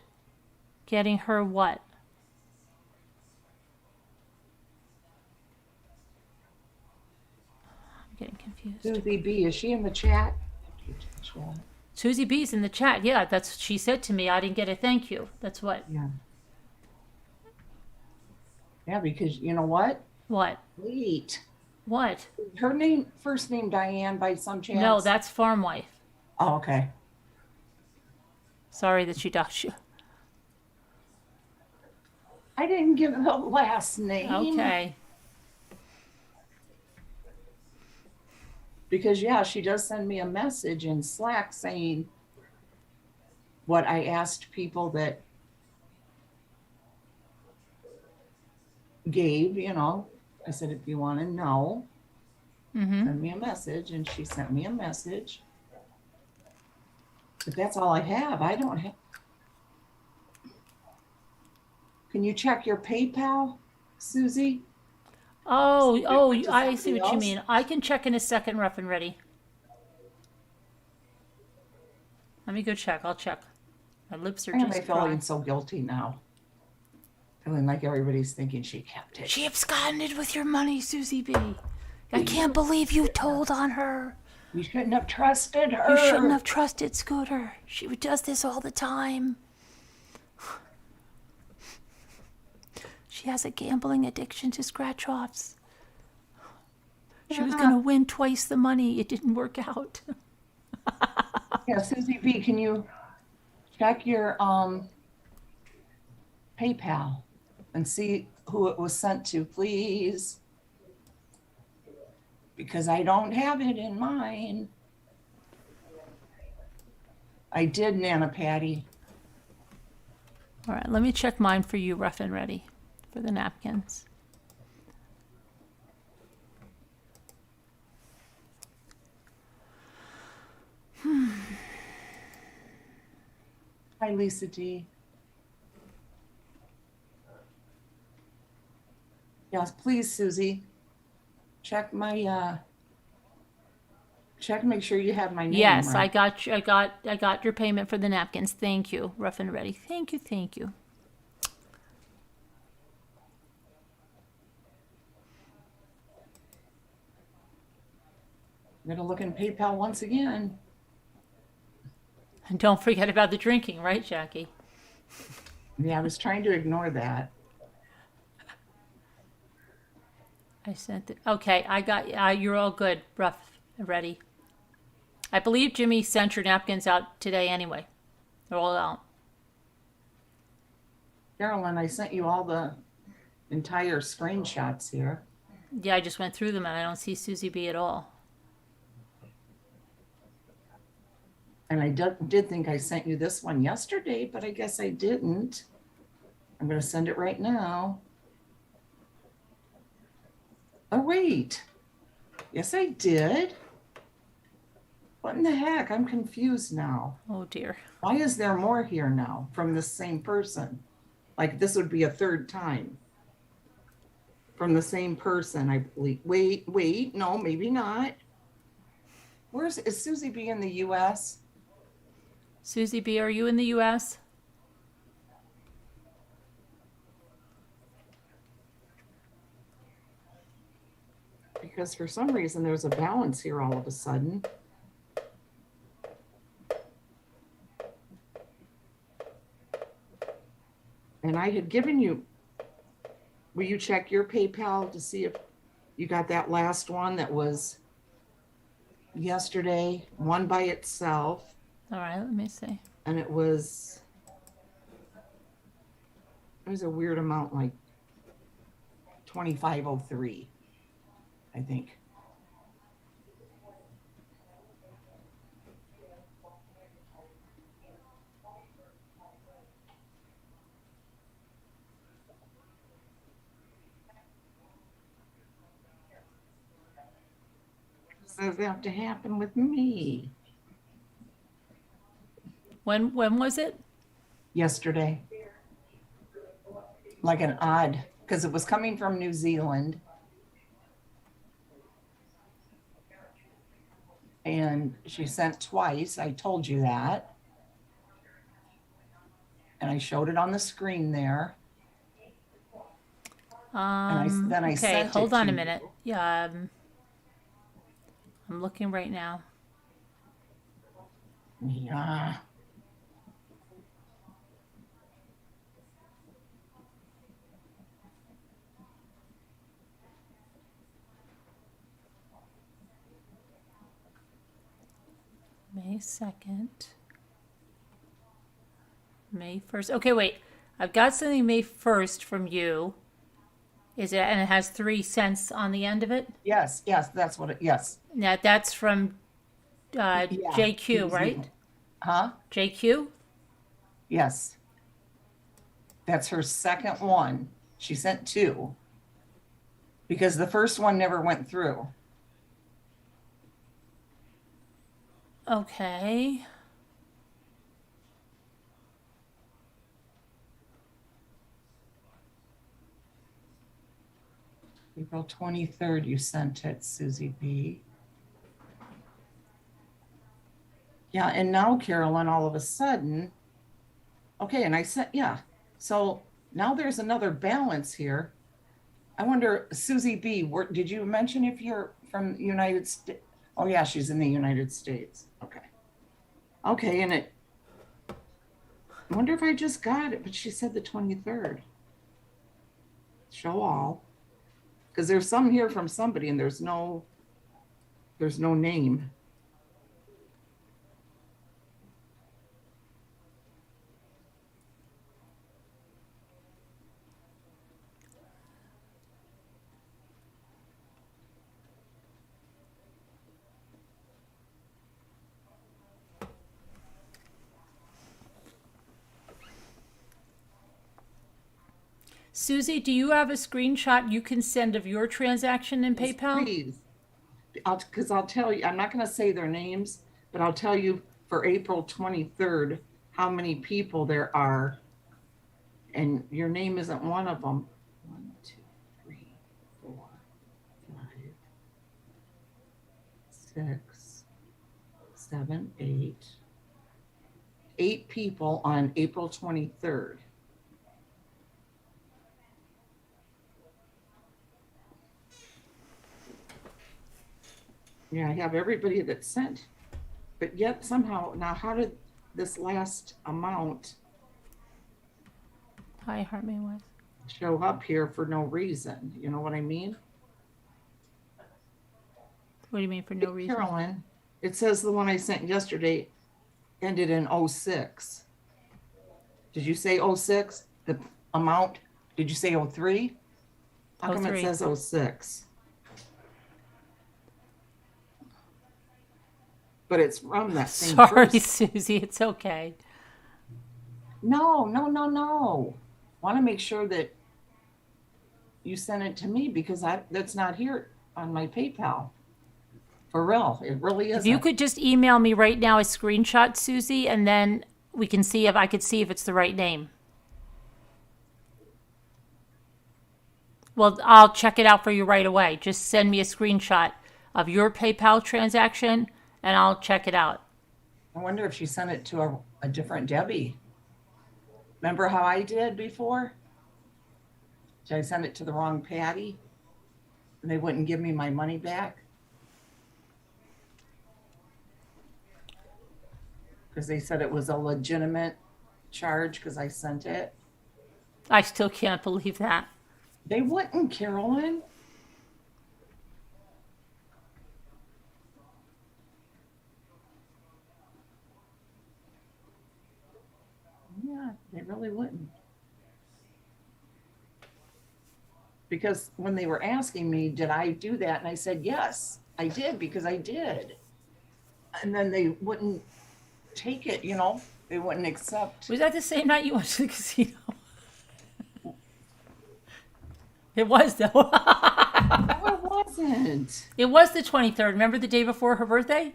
Getting her what? I'm getting confused. Susie B, is she in the chat? Susie B's in the chat. Yeah, that's what she said to me. I didn't get a thank you. That's what. Yeah. Yeah, because you know what? What? Wait. What? Her first name Diane by some chance? No, that's Farm Wife. Oh, okay. Sorry that she doxed you. I didn't give the last name. Okay. Because, yeah, she does send me a message in Slack saying what I asked people that gave, I said, if you want to know, send me a message. And she sent me a message. But that's all I have. I don't have. Can you check your PayPal, Susie? Oh, I see what you mean. I can check in a second, Rough and Ready. Let me go check. I'll check. My lips are just dry. I'm feeling so guilty now. Feeling like everybody's thinking she kept it. She absconded with your money, Susie B. I can't believe you told on her. You shouldn't have trusted her. You shouldn't have trusted Scooter. She does this all the time. She has a gambling addiction to scratch-offs. She was going to win twice the money. It didn't work out. Yeah, Susie B, can you check your PayPal and see who it was sent to, please? Because I don't have it in mine. I did, Nana Patty. All right, let me check mine for you, Rough and Ready, for the napkins. Hi, Lisa D. Yes, please, Susie. check my check, make sure you have my name Yes, right. I got your payment for the napkins. Thank you, Rough and Ready. Thank you, thank you. I'm gonna look in PayPal once again. And don't forget about the drinking, right, Jackie? Yeah, I was trying to ignore that. I sent it. Okay, I got. You're all good, Rough and Ready. I believe Jimmy sent your napkins out today anyway. They're all out. Carolyn, I sent you all the entire screenshots here. Yeah, I just went through them and I don't see Susie B at all. And I did think I sent you this one yesterday, but I guess I didn't. I'm going to send it right now. Oh, wait. Yes, I did. What in the heck? I'm confused now. Oh dear. Why is there more here now from the same person? Like this would be a third time from the same person, I believe. Wait, no, maybe not. Is Susie B in the US? Susie B, are you in the U.S.? Because for some reason there's a balance here all of a sudden. And I had given you, will you check your PayPal to see if you got that last one that was yesterday, one by itself, All right, let me see. and it was a weird amount, like 2503, I think. Does that have to happen with me? When was it? Yesterday. Like an odd, because it was coming from New Zealand. And she sent twice. I told you that. And I showed it on the screen there. Then I Okay, sent hold it on to a minute. you. Yeah, I'm looking right now. Yeah. May 2nd. May 1st. Okay, wait. I've got something May 1st from you. Is it, and it has 3 cents on the end of it? Yes, that's what it, yes. Now that's from Yeah. JQ, New right? Zealand. Huh? JQ? Yes. That's her second one. She sent 2 because the first one never went through. Okay. April 23rd, you sent it, Susie B. Yeah, and now Carolyn, all of a sudden, okay, and I said, yeah. So now there's another balance here. I wonder, Susie B, did you mention if you're from the United States? Oh yeah, she's in the United States. Okay. Okay, and I wonder if I just got it, but she said the 23rd. Show all. Because there's some here from somebody and there's no name. Susie, do you have a screenshot you can send of your transaction in Yes, PayPal? please. Because I'll tell you, I'm not going to say their names, but I'll tell you for April 23rd how many people there are. And your name isn't one of them. 1, 2, 3, 4, 5, 6, 7, 8. 8 people on April 23rd. Yeah, I have everybody that sent, but yet somehow, now how did this last amount Hi, Hartman was. show up here for no reason? You know what I mean? What do you mean for no reason? Carolyn, it says the one I sent yesterday ended in 06. Did you say 06? The amount? Did you say 03? How come it 03. says 06? But it's from that same Sorry, person. Susie. It's okay. No. Want to make sure that you sent it to me because that's not here on my PayPal. For real, it really isn't. If you could just email me right now a screenshot, Susie, and then we can see if I could see if it's the right name. Well, I'll check it out for you right away. Just send me a screenshot of your PayPal transaction, and I'll check it out. I wonder if she sent it to a different Debbie. Remember how I did before? Did I send it to the wrong Patty? And they wouldn't give me my money back? Because they said it was a legitimate charge because I sent it. I still can't believe that. They wouldn't, Carolyn. Yeah, they really wouldn't. Because when they were asking me, did I do that? And I said, yes, I did because I did. And then they wouldn't take it, they wouldn't accept. Was that the same night you went to the casino? It was, though. No, it wasn't. It was the 23rd. Remember the day before her birthday?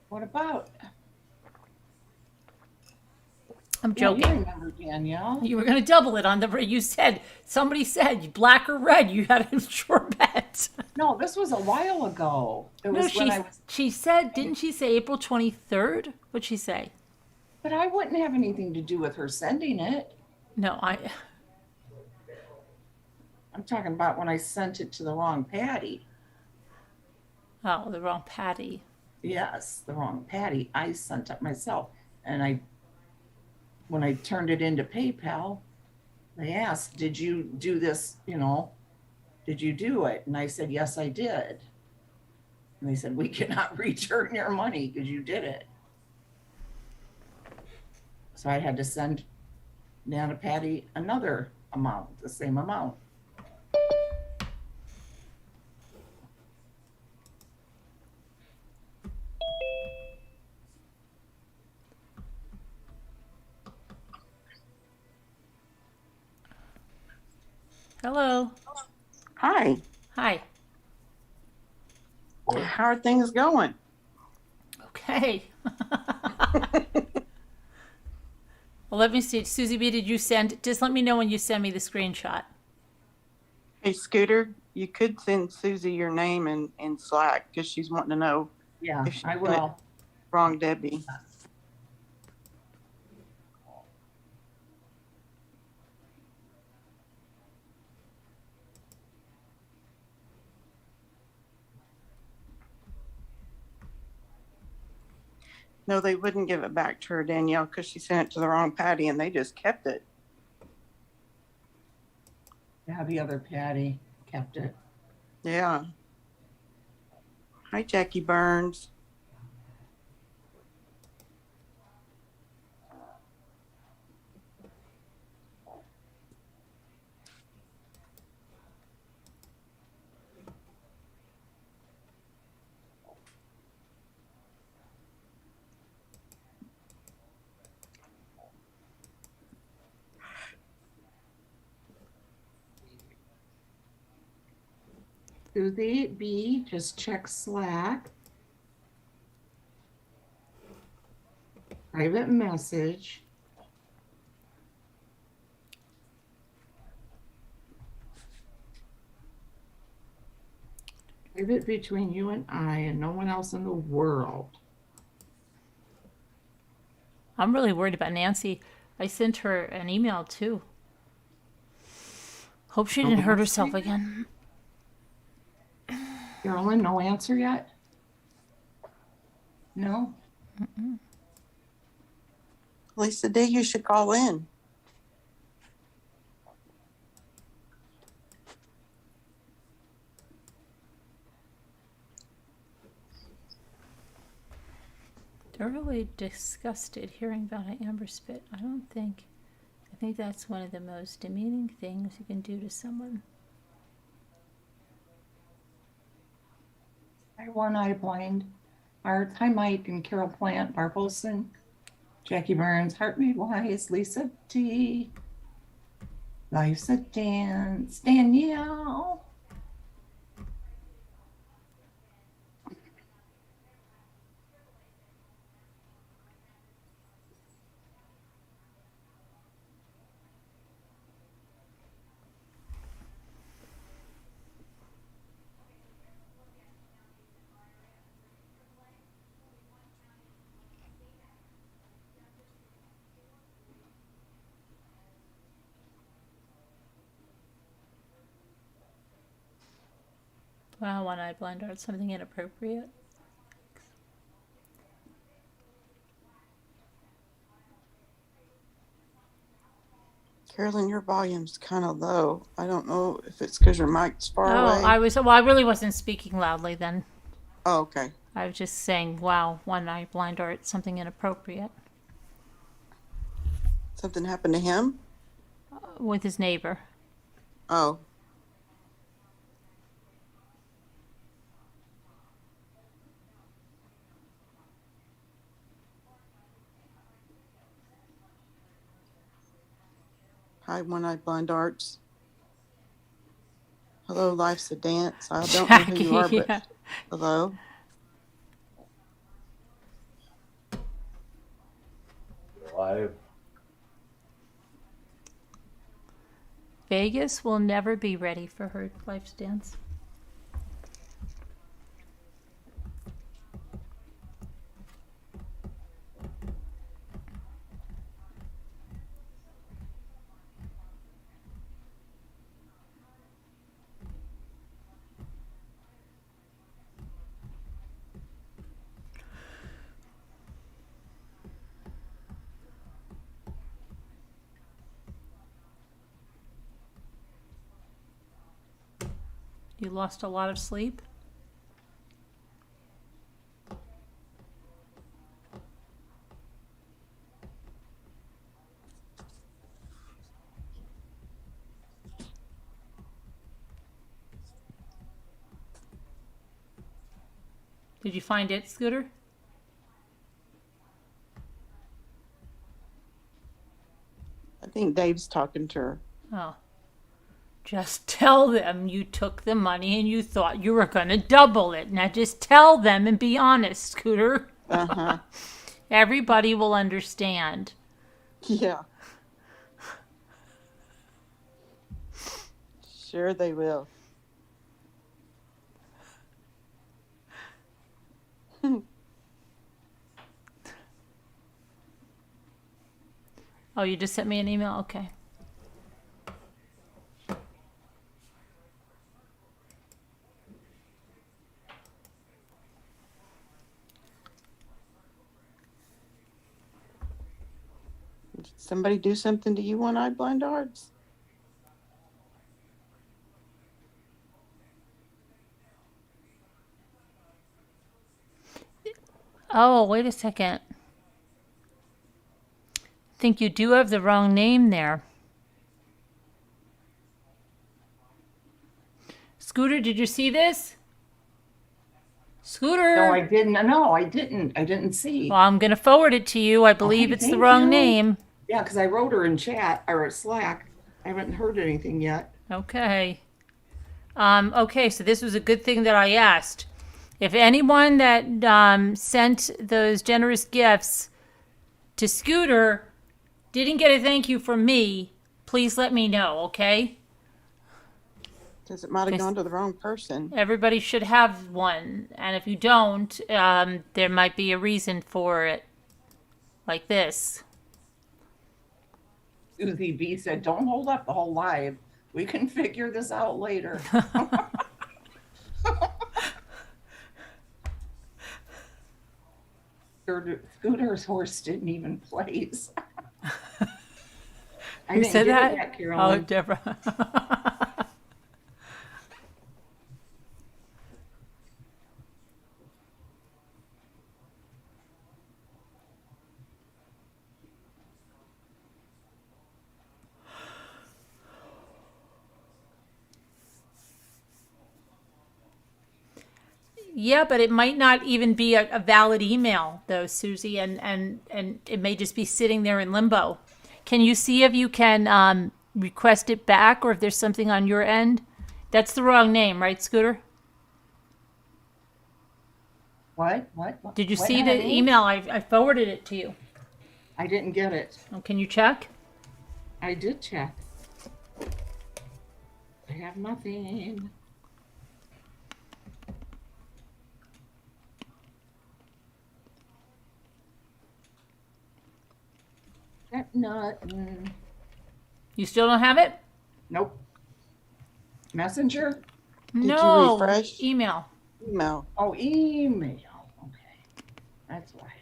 What about? I'm Yeah, joking. you remember, Danielle. You were going to double it on you said, somebody said black or red. You had a sure bet. No, this was a while ago. It was when I was. She said, didn't she say April 23rd? What'd she say? But I wouldn't have anything to do with her sending it. No, I'm talking about when I sent it to the wrong Patty. Oh, the wrong Patty. Yes, the wrong Patty. I sent it myself. And when I turned it into PayPal, they asked, did you do this, did you do it? And I said, yes, I did. And they said, we cannot return your money because you did it. So I had to send Nana Patty another amount, the same amount. Hello. Hi. Hi. How are things going? Okay. Well, let me see. Susie B, did you just let me know when you send me the screenshot. Hey, Scooter, you could send Susie your name in Slack because she's wanting to know Yeah, if she I sent will. it wrong Debbie. No, they wouldn't give it back to her, Danielle, because she sent it to the wrong Patty and they just kept it. Yeah, the other Patty kept it. Yeah. Hi, Jackie Burns. Susie B, just check Slack. Private message. Keep it between you and I and no one else in the world. I'm really worried about Nancy. I sent her an email too. Hope she didn't hurt herself again. Carolyn, no answer yet? No? Lisa D, you should call in. Thoroughly disgusted hearing about an amber spit. I think that's one of the most demeaning things you can do to someone. Hi, One Eye Blind. Art, hi, Mike and Carol Plant, Barb Olson, Jackie Burns, Heart Made Wise, Lisa T. Life's a Dance, Danielle. Wow, one-eyed blind art, something inappropriate. Carolyn, your volume's kind of low. I don't know if it's because your mic's far away. I really wasn't speaking loudly then. Oh, okay. I was just saying, wow, one-eyed blind art, something inappropriate. Something happened to him? With his neighbor. Oh. Hi, One-Eyed Blind Arts. Hello, Life's a Dance. I don't know who you are, but Yeah. hello. Live. Vegas will never be ready for her life's dance. You lost a lot of sleep? Did you find it, Scooter? I think Dave's talking to her. Oh. Just tell them you took the money and you thought you were going to double it. Now just tell them and be honest, Scooter. Uh-huh. Everybody will understand. Yeah. Sure they will. Oh, you just sent me an email? Okay. Did somebody do something to you, One-Eyed Blind Arts? Oh, wait a second. I think you do have the wrong name there. Scooter, did you see this? Scooter. No, I didn't. No, I didn't. I didn't see. Well, I'm going to forward it to you. I believe Okay, it's the thank wrong you. name. Yeah, because I wrote her in chat or Slack. I haven't heard anything yet. Okay. Okay, so this was a good thing that I asked. If anyone that sent those generous gifts to Scooter didn't get a thank you from me, please let me know, okay? Because it might have Yes. gone to the wrong person. Everybody should have one, and if you don't, there might be a reason for it, like this. Susie B said, don't hold up the whole live. We can figure this out later. Scooter's horse didn't even place. I Who didn't said get that? it yet, Oh, Carolyn. Deborah. Yeah, but it might not even be a valid email, though, Susie, and it may just be sitting there in limbo. Can you see if you can request it back, or if there's something on your end? That's the wrong name, right, Scooter? What? Did you What, see the honey? email? I forwarded it to you. I didn't get it. Oh, can you check? I did check. I have nothing. Got nothing. You still don't have it? Nope. Messenger? Did you No. refresh? Email. No. Oh, email. Okay. That's why.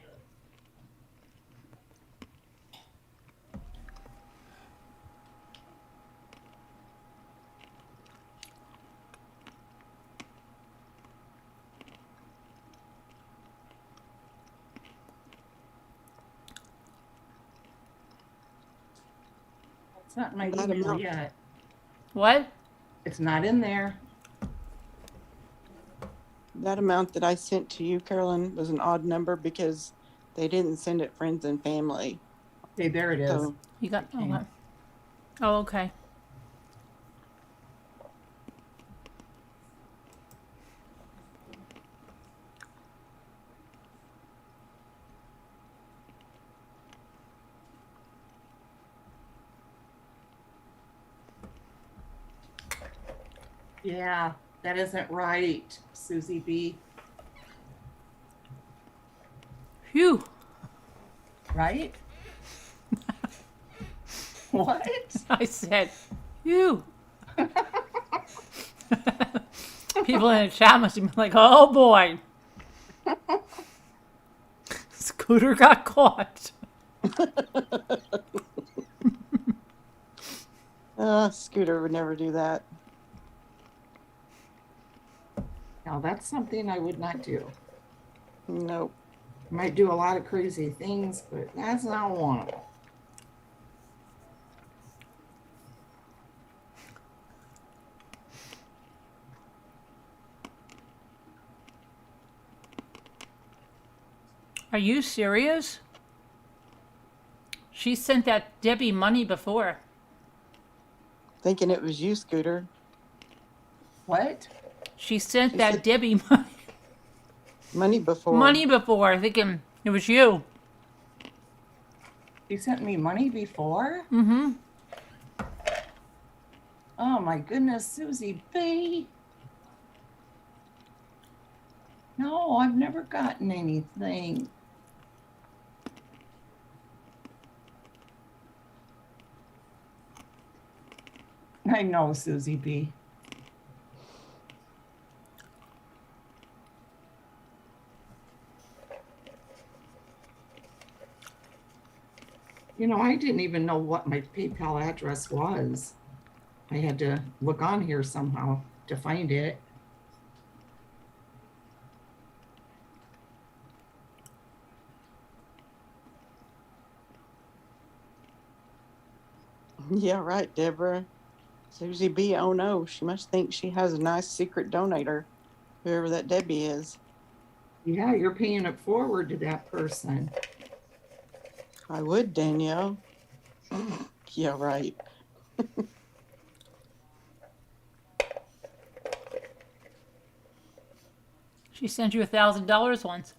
It's not in my Not email enough. yet. What? It's not in there. That amount that I sent to you, Carolyn, was an odd number because they didn't send it friends and family. Okay, there it is. So You got? Okay. Okay. Oh, okay. Yeah, that isn't right, Susie B. Phew. Right? What? I said, phew. People in the chat must have been like, oh boy. Scooter got caught. Scooter would never do that. Now that's something I would not do. Nope. I might do a lot of crazy things, but that's not one of them. Are you serious? She sent that Debbie money before. Thinking it was you, Scooter. What? She sent She that said- Debbie Money before. money before, thinking it was you. You sent me money before? Mm-hmm. Oh my goodness, Susie B. No, I've never gotten anything. I know, Susie B. You know, I didn't even know what my PayPal address was. I had to look on here somehow to find it. Yeah, right, Deborah. Susie B. Oh no, she must think she has a nice secret donator, whoever that Debbie is. Yeah, you're paying it forward to that person. I would, Danielle. Yeah, right. She sent you $1,000 once.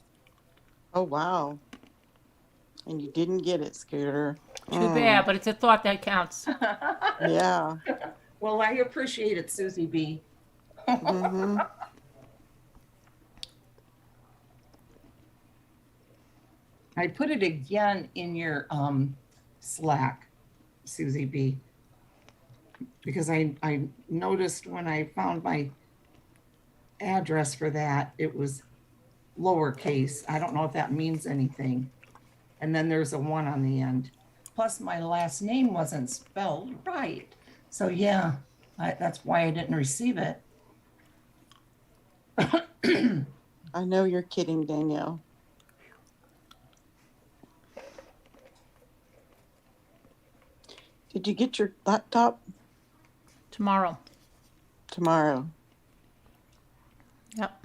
Oh wow. And you didn't get it, Scooter. Too bad, but it's a thought that counts. Yeah. Well, I appreciate it, Susie B. Mm-hmm. I put it again in your Slack, Susie B, because I noticed when I found my address for that, it was lowercase. I don't know if that means anything. And then there's a 1 on the end. Plus, my last name wasn't spelled right. So, yeah, that's why I didn't receive it. I know you're kidding, Danielle. Did you get your laptop? Tomorrow. Tomorrow. Yep.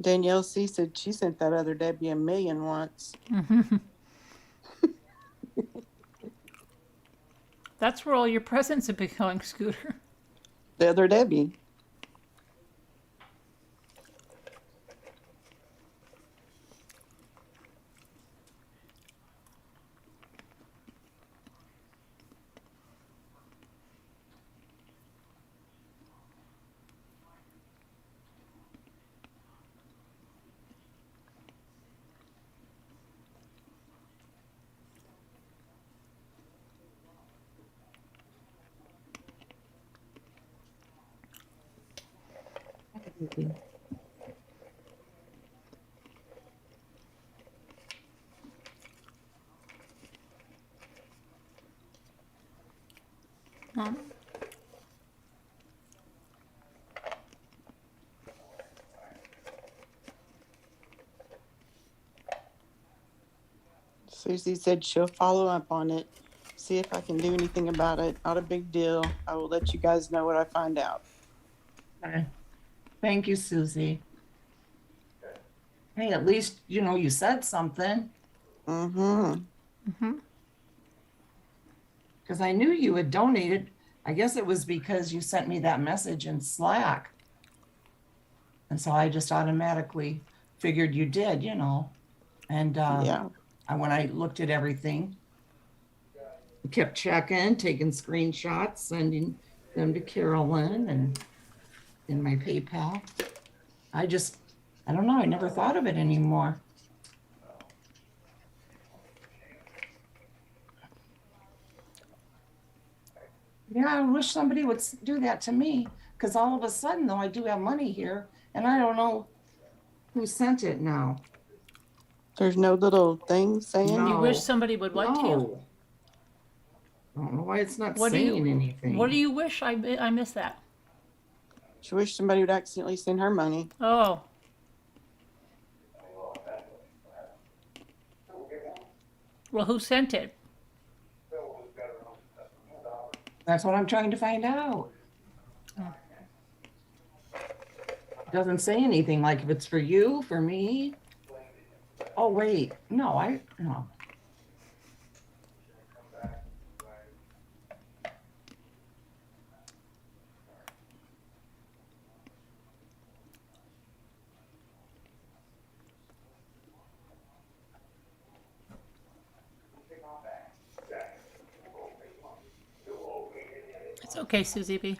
Danielle C. said she sent that other Debbie $1 million once. That's where all your presents have been going, Scooter. The other Debbie. Susie said she'll follow up on it, see if I can do anything about it. Not a big deal. I will let you guys know what I find out. Okay. Thank you, Susie. Hey, at least, you said something. Mm-hmm. Because I knew you had donated. I guess it was because you sent me that message in Slack. And so I just automatically figured you did, And Yeah. when I looked at everything, I kept checking, taking screenshots, sending them to Carolyn and in my PayPal. I don't know. I never thought of it anymore. Yeah, I wish somebody would do that to me, because all of a sudden, though, I do have money here, and I don't know who sent it now. There's no little thing saying. No. You wish somebody would what to you? No. I don't know why it's not What do saying you- anything. What do you wish? I missed that. She wished somebody would accidentally send her money. Oh. Well, who sent it? That's what I'm trying to find out. It doesn't say anything like if it's for you, for me. Oh, wait. No. It's okay, Susie B.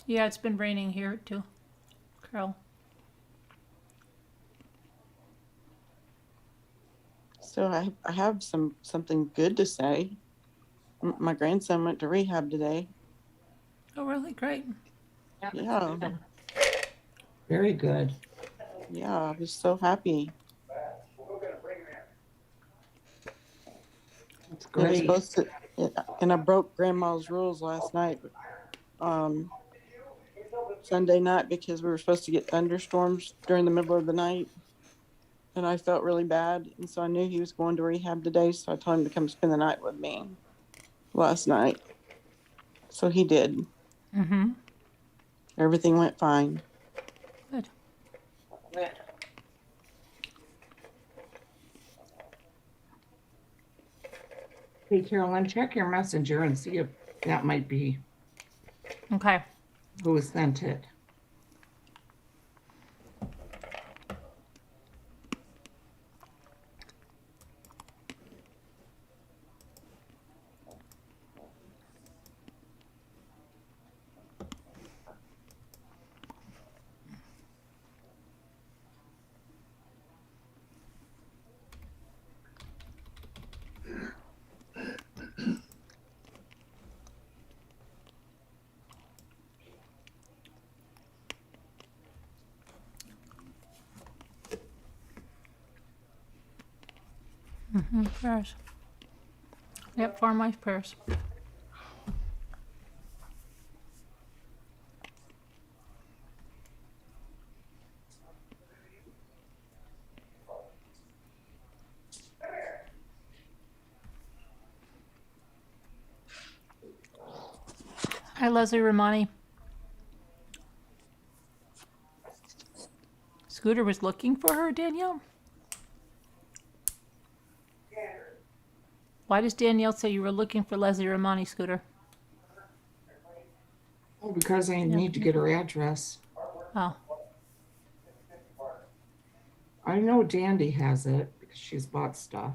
Yeah, it's been raining here too, Carol. So I have something good to say. My grandson went to rehab today. Oh, really? Great. Yeah. Very good. Yeah, I was so happy. That's It was great. supposed to, and I broke Grandma's rules last night, Sunday night, because we were supposed to get thunderstorms during the middle of the night. And I felt really bad. And so I knew he was going to rehab today. So I told him to come spend the night with me last night. So he did. Mm-hmm. Everything went fine. Good. Hey, Carolyn, check your messenger and see if that might be Okay. who sent it. Prayers. Yep, for my prayers. Hi, Leslie Romani. Scooter was looking for her, Danielle? Why does Danielle say you were looking for Leslie Romani, Scooter? Oh, because I need to get her address. Oh, I know Dandy has it because she's bought stuff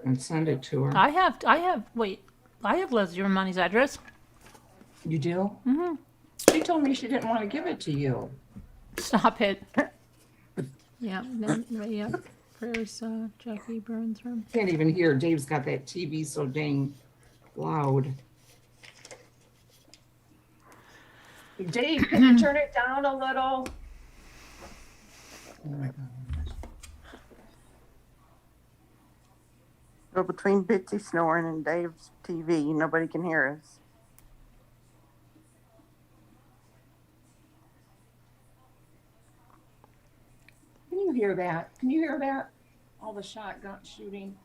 and send it to her. I have Leslie Romani's address. You do? Mm-hmm. She told me she didn't want to give it to you. Stop it. Yeah, prayers, Jackie Burns room. Can't even hear. Dave's got that TV so dang loud. Dave, can you turn it down a little? Oh my God. So between Bitsy snoring and Dave's TV, nobody can hear us. Can you hear that? Can you hear that? All the shotgun shooting,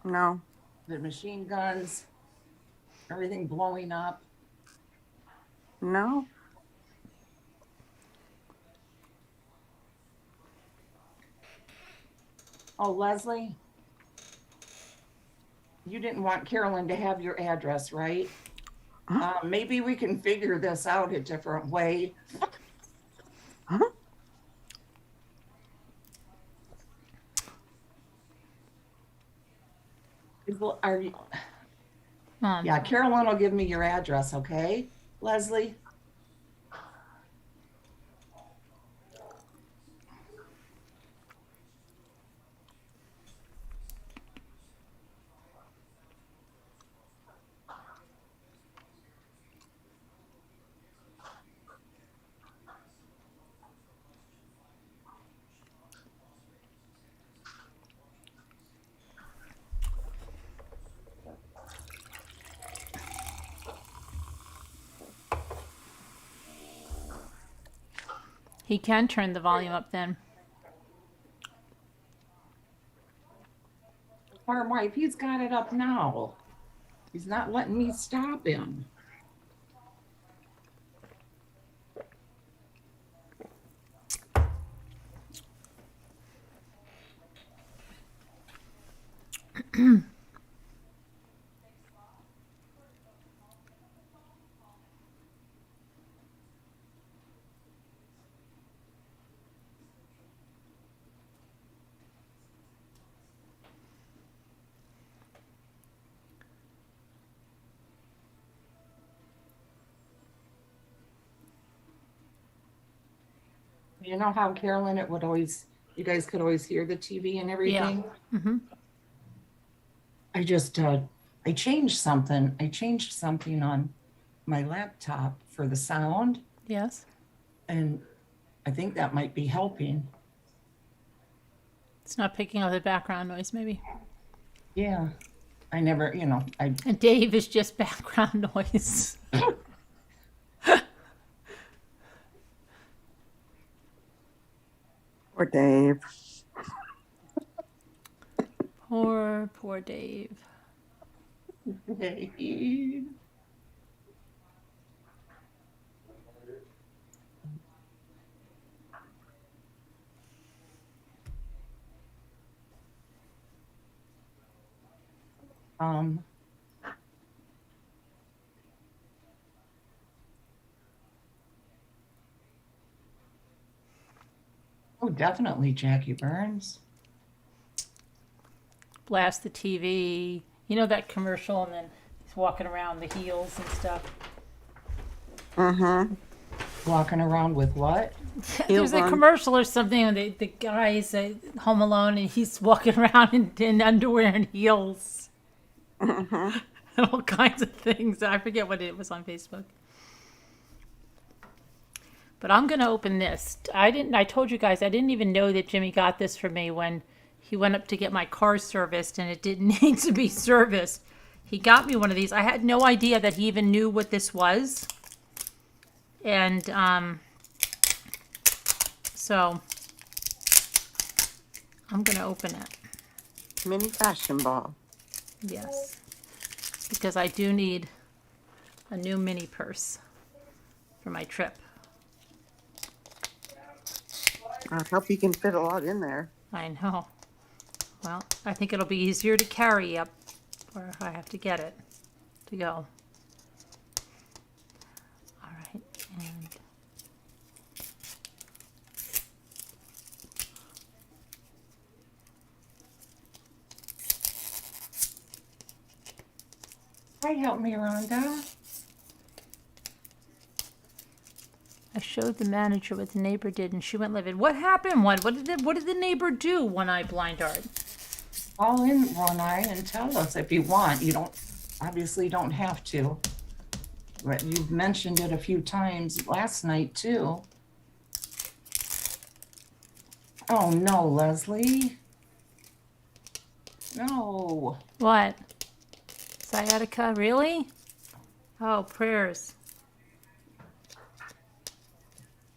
No. the machine guns, everything blowing up. No. Oh, Leslie, you didn't want Carolyn to have your address, right? Maybe we can figure this out a different way. Huh? Are you? Yeah, Carolyn will give me your address, okay, Leslie? He can turn the volume up then. Farm wife, he's got it up now. He's not letting me stop him. You know how Carolyn, it would always, you guys could always hear the TV and everything? Yeah. Mm-hmm. I just, I changed something. I changed something on my laptop for the sound, Yes. and I think that might be helping. It's not picking up the background noise, maybe. Yeah. I never, And Dave is just background noise. Poor Dave. Poor Dave. Um, oh, definitely Jackie Burns. Blast the TV. You know that commercial, and then he's walking around the heels and stuff. Mm-hmm. Walking around with what? There's a on. commercial or something, and the guy's home alone, and he's walking around in underwear and heels. Mm-hmm. And all kinds of things. I forget what it was on Facebook. But I'm going to open this. I told you guys I didn't even know that Jimmy got this for me when he went up to get my car serviced and it didn't need to be serviced. He got me one of these. I had no idea that he even knew what this was. And so I'm going to open it. Mini fashion ball. Yes. Because I do need a new mini purse for my trip. I hope you can fit a lot in there. I know. Well, I think it'll be easier to carry up where I have to get it to go. All right. And Right, help me, Rhonda. I showed the manager what the neighbor did, and she went livid. What happened? What did the neighbor do? One Eye Blind Art. Call in, One Eye, and tell us if you want. You obviously don't have to. But you've mentioned it a few times last night, too. Oh, no, Leslie. No. What? Sciatica? Really? Oh, prayers.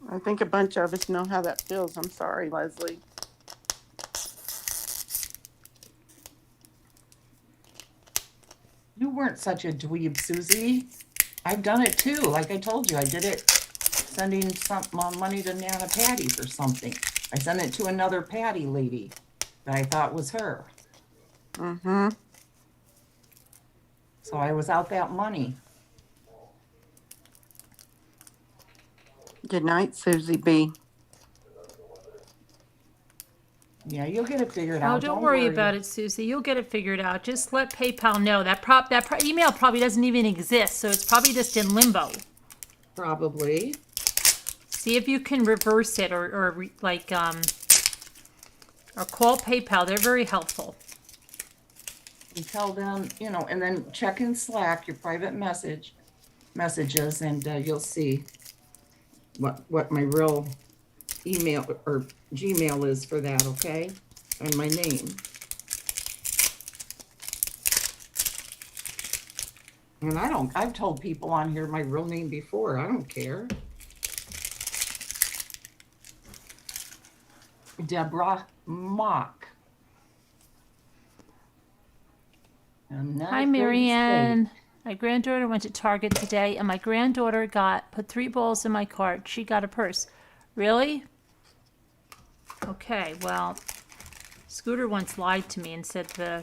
I think a bunch of us know how that feels. I'm sorry, Leslie. You weren't such a dweeb, Susie. I've done it too. Like I told you, I did it sending some money to Nana Patty for something. I sent it to another Patty lady that I thought was her. Mm-hmm. So I was out that money. Good night, Susie B. Yeah, you'll get it figured Oh, out. don't worry about it, Susie. You'll get it figured out. Just let PayPal know. That email probably doesn't even exist, so it's probably just in limbo. Probably. See if you can reverse it or call PayPal. They're very helpful. You tell them, and then check in Slack your private messages, and you'll see what my real email or Gmail is for that, okay? And my name. And I've told people on here my real name before. I don't care. Deborah Mock. Hi, Marianne. My granddaughter went to Target today, and my granddaughter put 3 balls in my cart. She got a purse. Really? Okay, well, Scooter once lied to me and said the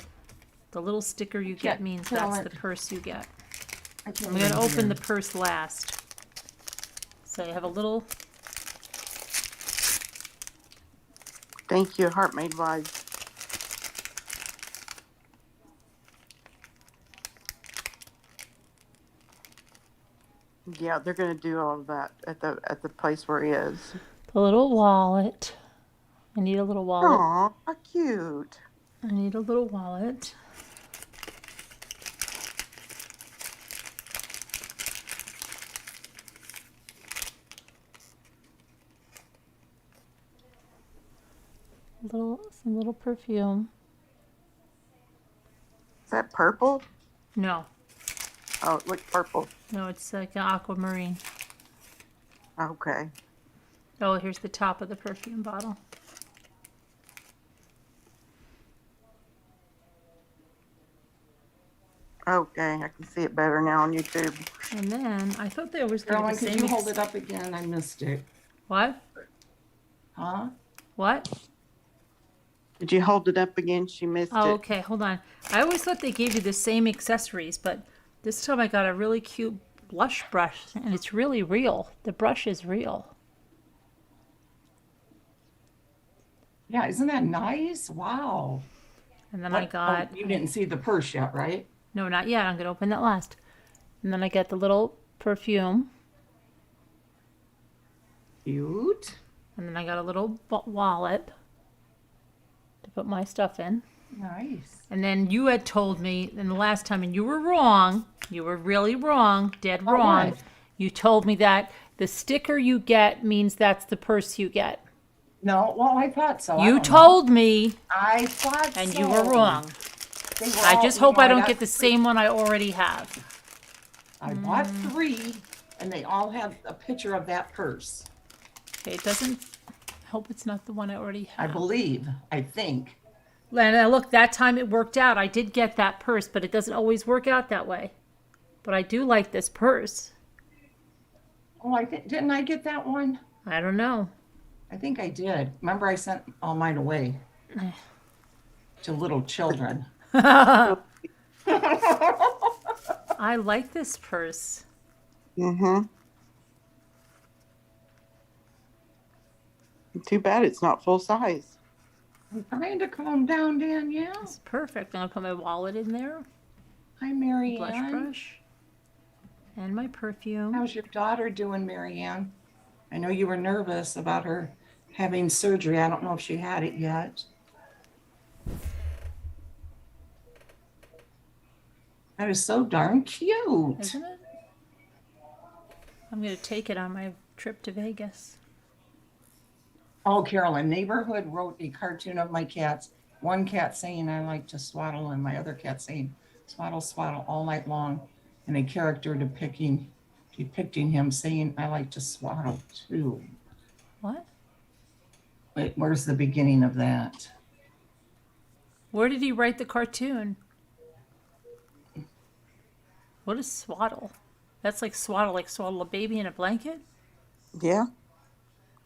little sticker you get means that's the purse you get. I'm going to open the purse last. So you have a little... Thank you, Heart Made Wise. Yeah, they're gonna do all of that at the place where he is. The little wallet. I need a little wallet. Aw, how cute. I need a little wallet. Some little perfume. Is that purple? No, Oh, it looks purple. no, it's like an aquamarine. Okay. Oh, here's the top of the perfume bottle. Okay, I can see it better now on YouTube. And then I thought there was going Carolyn, to be the could same. you hold it up again? I missed it. What? Huh? What? Did you hold it up again? She missed Oh, it. okay, hold on. I always thought they gave you the same accessories, but this time I got a really cute blush brush, and it's really real. The brush is real. Yeah, isn't that nice? Wow. And then I What? got, Oh, you didn't see the purse yet, right? no, not yet. I'm going to open that last. And then I got the little perfume. Cute. And then I got a little wallet to put my stuff in. Nice. And then you had told me in the last time, and you were wrong. You were really wrong, dead About wrong. what? You told me that the sticker you get means that's the purse you get. No, well, I thought so. I You don't know. told me, I thought and so. you were wrong. They were I all- just you hope know, I don't got get the same one I already have. I bought 3, and they all have a picture of that purse. Okay, it doesn't. I hope it's not the one I already I have. believe. I think. And look, that time it worked out. I did get that purse, but it doesn't always work out that way. But I do like this purse. Oh, I think didn't I get that one? I don't know. I think I did. Remember, I sent all mine away to little children. I like this purse. Mm-hmm. Too bad it's not full size. I'm trying to calm down, Danielle. It's perfect. I'm gonna put my wallet in there, Hi, Mary blush Ann. brush, and my perfume. How's your daughter doing, Mary Ann? I know you were nervous about her having surgery. I don't know if she had it yet. That is so darn cute. Isn't it? I'm gonna take it on my trip to Vegas. Oh, Carolyn, Neighborhood wrote a cartoon of my cats. One cat saying I like to swaddle, and my other cat saying swaddle, swaddle all night long, and a character depicting him saying I like to swaddle too. What? Wait, where's the beginning of that? Where did he write the cartoon? What is swaddle? That's like swaddle a baby in a blanket? Yeah.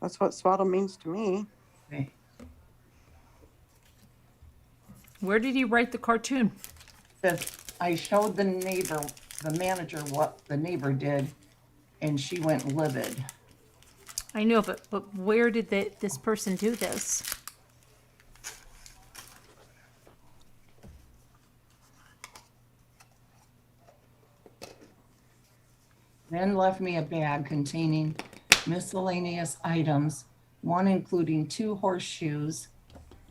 That's what swaddle means to me. Okay. Where did he write the cartoon? I showed the manager, what the neighbor did, and she went livid. I know, but where did this person do this? Then left me a bag containing miscellaneous items, one including 2 horseshoes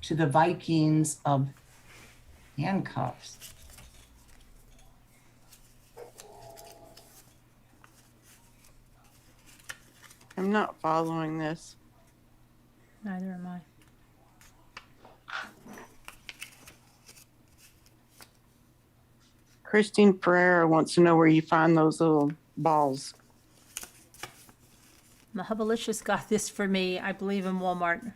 to the Vikings of handcuffs. I'm not following this. Neither am I. Christine Pereira wants to know where you find those little balls. My hubbalicious got this for me, I believe, in Walmart.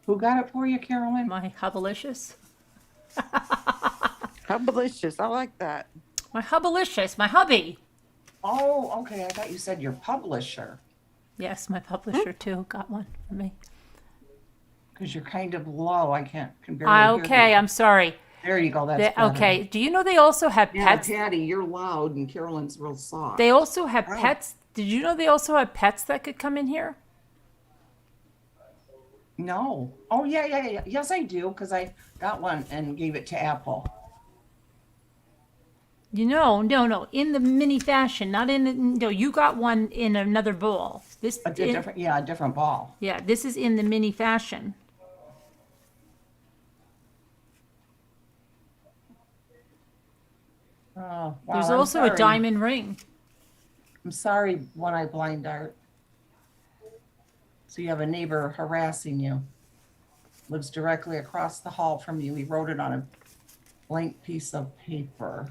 Who got it for you, Carolyn? My hubbalicious? How delicious. I like that. My hubbalicious, my hubby. Oh, okay. I thought you said your publisher, Yes, my publisher too got one for me. because you're kind of low. I can barely hear Okay, you. I'm sorry. There you go. That's better. Okay, do you know they also have Yeah, pets? Patty, you're loud, and Carolyn's real soft. They also have Oh. pets. Did you know they also have pets that could come in here? No. Oh, yeah. Yes, I do, because I got one and gave it to Apple. You know, no, in the mini fashion, not in. No, you got one in another bowl. This, A different ball. yeah, this is in the mini fashion. Oh, wow, There's I'm also a sorry. diamond ring. I'm sorry, One-Eye Blind Art. So you have a neighbor harassing you. Lives directly across the hall from you. He wrote it on a blank piece of paper.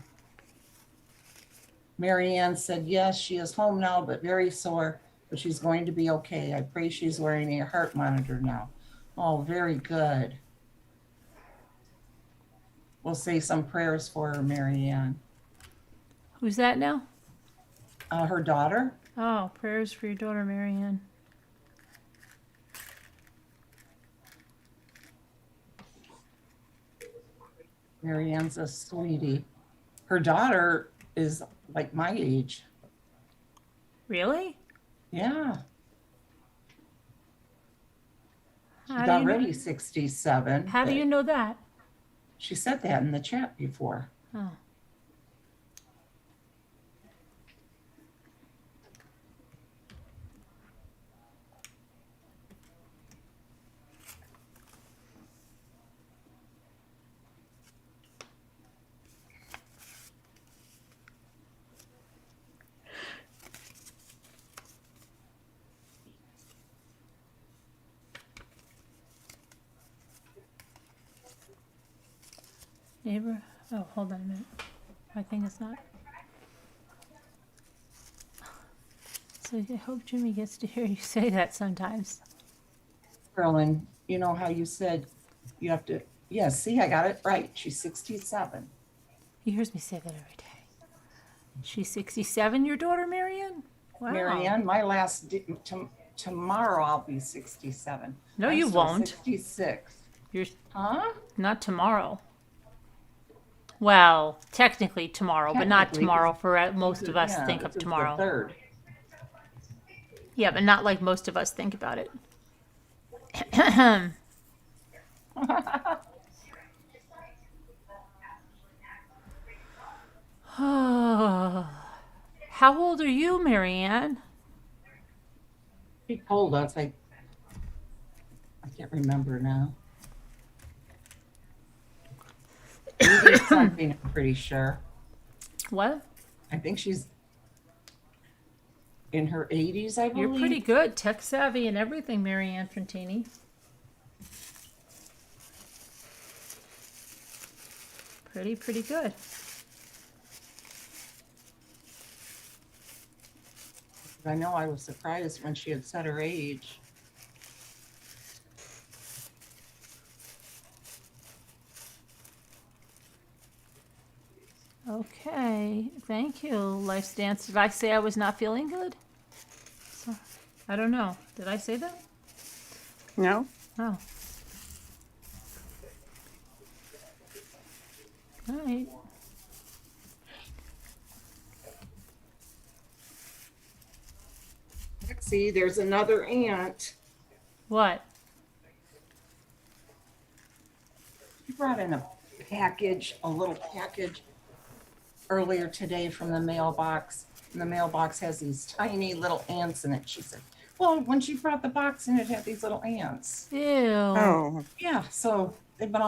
Mary Ann said, yes, she is home now, but very sore, but she's going to be okay. I pray she's wearing a heart monitor now. Oh, very good. We'll say some prayers for her, Mary Ann. Who's that now? Her daughter. Oh, prayers for your daughter, Marianne. Marianne's a sweetie. Her daughter is like my age. Really? Yeah. She's How do you know? already 67. How do but you know that? She said that in the chat before. Oh. Neighbor? Oh, hold on a minute. My thing is not. So I hope Jimmy gets to hear you say that sometimes. Carolyn, you know how you said you have to, yeah, see, I got it right. She's 67. He hears me say that every day. She's 67, your daughter, Marianne? Wow. Marianne, my last tomorrow I'll be 67. No, I'm you still won't. 66. You're Huh? not tomorrow. Well, technically tomorrow, but not Technically, tomorrow for most of us Yeah, think this of is the tomorrow. 3rd. Yeah, but not like most of us think about it. How old are you, Marianne? He told us, I can't remember now. 80 something, I'm pretty sure. What? I think she's in her 80s, I believe. You're pretty good, tech savvy and everything, Marianne Frontini. Pretty good. I know I was surprised when she had said her age. Okay, thank you, Life's Dance. Did I say I was not feeling good? So, I don't know. Did I say that? No? Oh. All right. See, there's another aunt. What? She brought in a little package earlier today from the mailbox. And the mailbox has these tiny little ants in it. She said, well, when she brought the box in, it had these little ants. Ew. Oh, Yeah, so they've been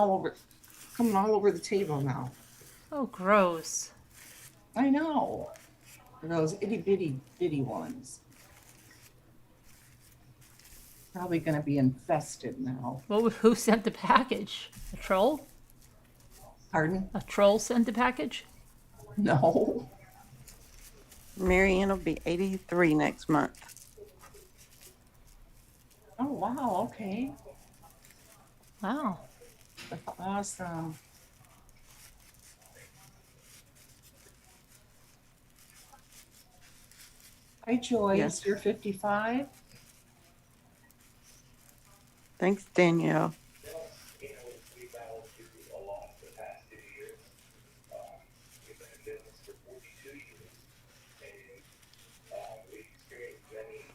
coming all over the table now. Oh, gross. I know. Those itty bitty ones. Probably going to be infested now. Who sent the package? A troll? Pardon? A troll sent the package? No. Marianne will be 83 next month. Oh, wow. Okay. Wow. That's awesome. Hi, Joyce. Yes. You're 55? Thanks, Danielle.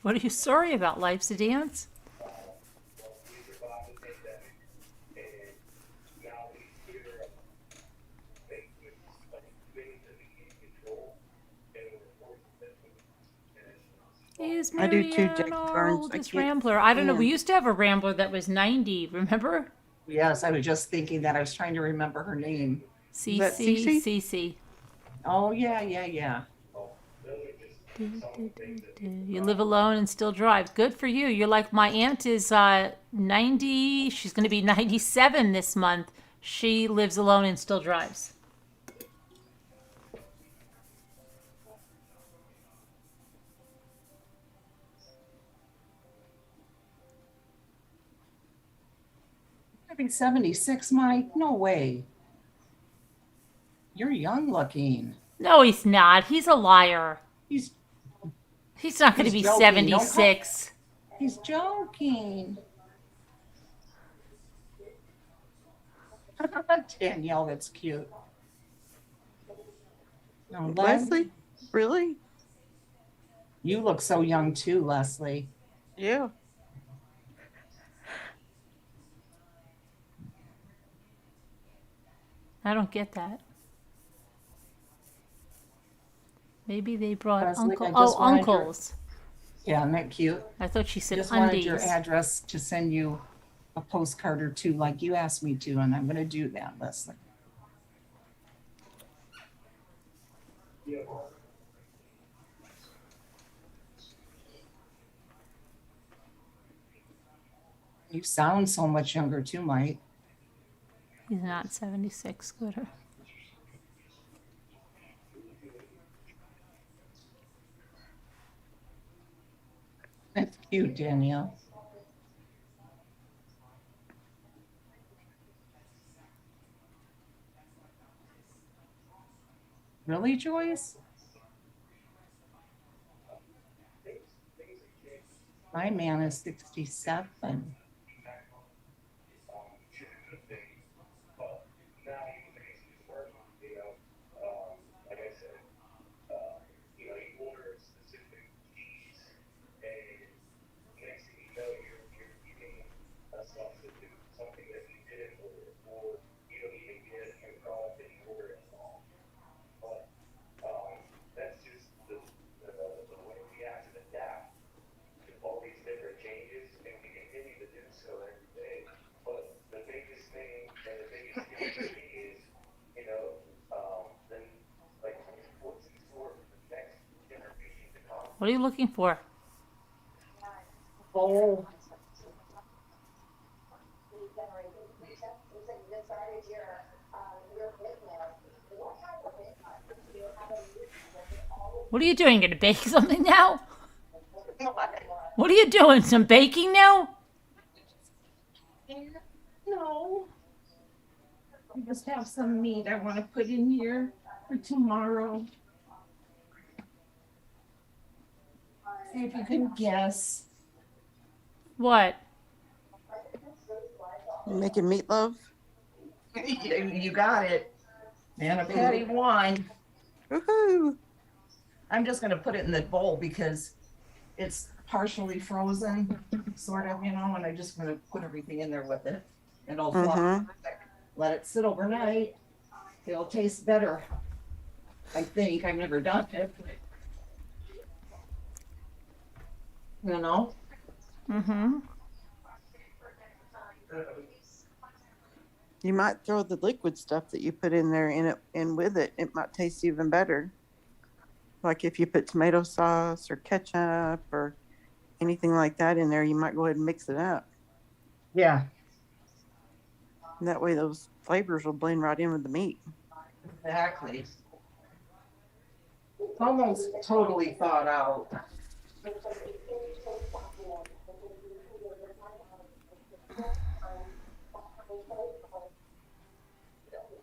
What are you sorry about? Life's a dance? Is I do too, Jack Marianne our Burns. I oldest can't Rambler? I don't know. We stand. used to have a Rambler that was 90. Remember? Yes, I was just thinking that. I was trying to remember her name. that Cece? Cece. Oh, yeah. You live alone and still drive. Good for you. You're like my aunt is 90. She's going to be 97 this month. She lives alone and still drives. Having 76, Mike? No way. You're young looking. No, he's not. He's a liar. He's He's not going to He's be joking. 76. he's joking. Danielle, that's cute. No, Leslie? Really? you look so young too, Leslie. Yeah. I don't get that. Maybe they brought Leslie, uncle. I Oh, just wanted your- uncles. Yeah, isn't that cute? I thought she said Just wanted your undies. address to send you a postcard or two like you asked me to, and I'm gonna do that, Leslie. You sound so much younger too, Mike. He's not 76. Good. That's cute, Danielle. Really, Joyce? My man is 67. What are you looking for? Oh, What are you doing? Gonna bake something now? What are you doing? Some baking now? no. I just have some meat I want to put in here for tomorrow. See if you can guess. What? You making meatloaf? You got it. Man, a patty wine. Woohoo! I'm just gonna put it in the bowl because it's partially frozen, sort of, and I just gonna put everything in there with it. It'll fly. Let it sit overnight. It'll taste better. I think. I've never done it. Mm-hmm. You might throw the liquid stuff that you put in there in with it. It might taste even better. Like if you put tomato sauce or ketchup or anything like that in there, you might go ahead and mix it up. Yeah, And that way those flavors will blend right in with the meat. exactly. It's almost totally thought out.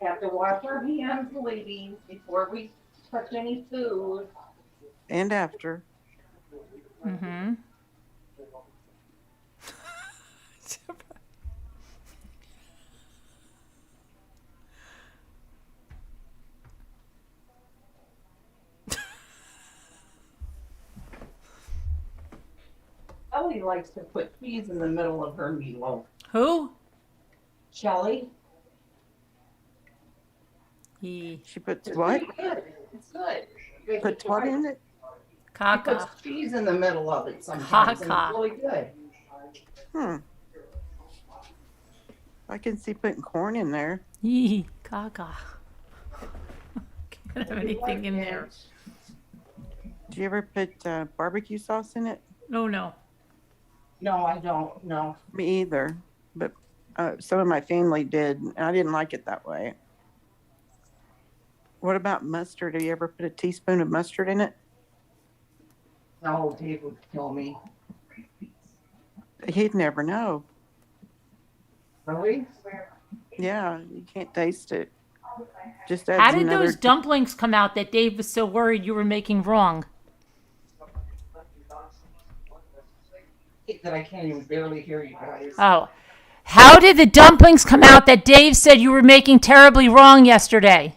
Have to wash our hands, ladies, before we touch any food. And after. Mm-hmm. Ellie likes to put cheese in the middle of her meatloaf. Who? Shelly? He. She puts It's what? pretty good. It's good. You Put what in it? She puts Caca. cheese in the middle of it sometimes, and Caca. it's really good. I can see putting corn in there. Yee. Caca. Can't have anything in there. Do you ever put barbecue sauce in it? No, no. No, I don't. No. Me either. But some of my family did, and I didn't like it that way. What about mustard? Have you ever put a teaspoon of mustard in it? No, Dave would kill me. He'd never know. Really? Yeah, you can't taste it. Just adds How did another. those dumplings come out that Dave was so worried you were making wrong? That I can't even barely hear you guys. Oh, How did the dumplings come out that Dave said you were making terribly wrong yesterday?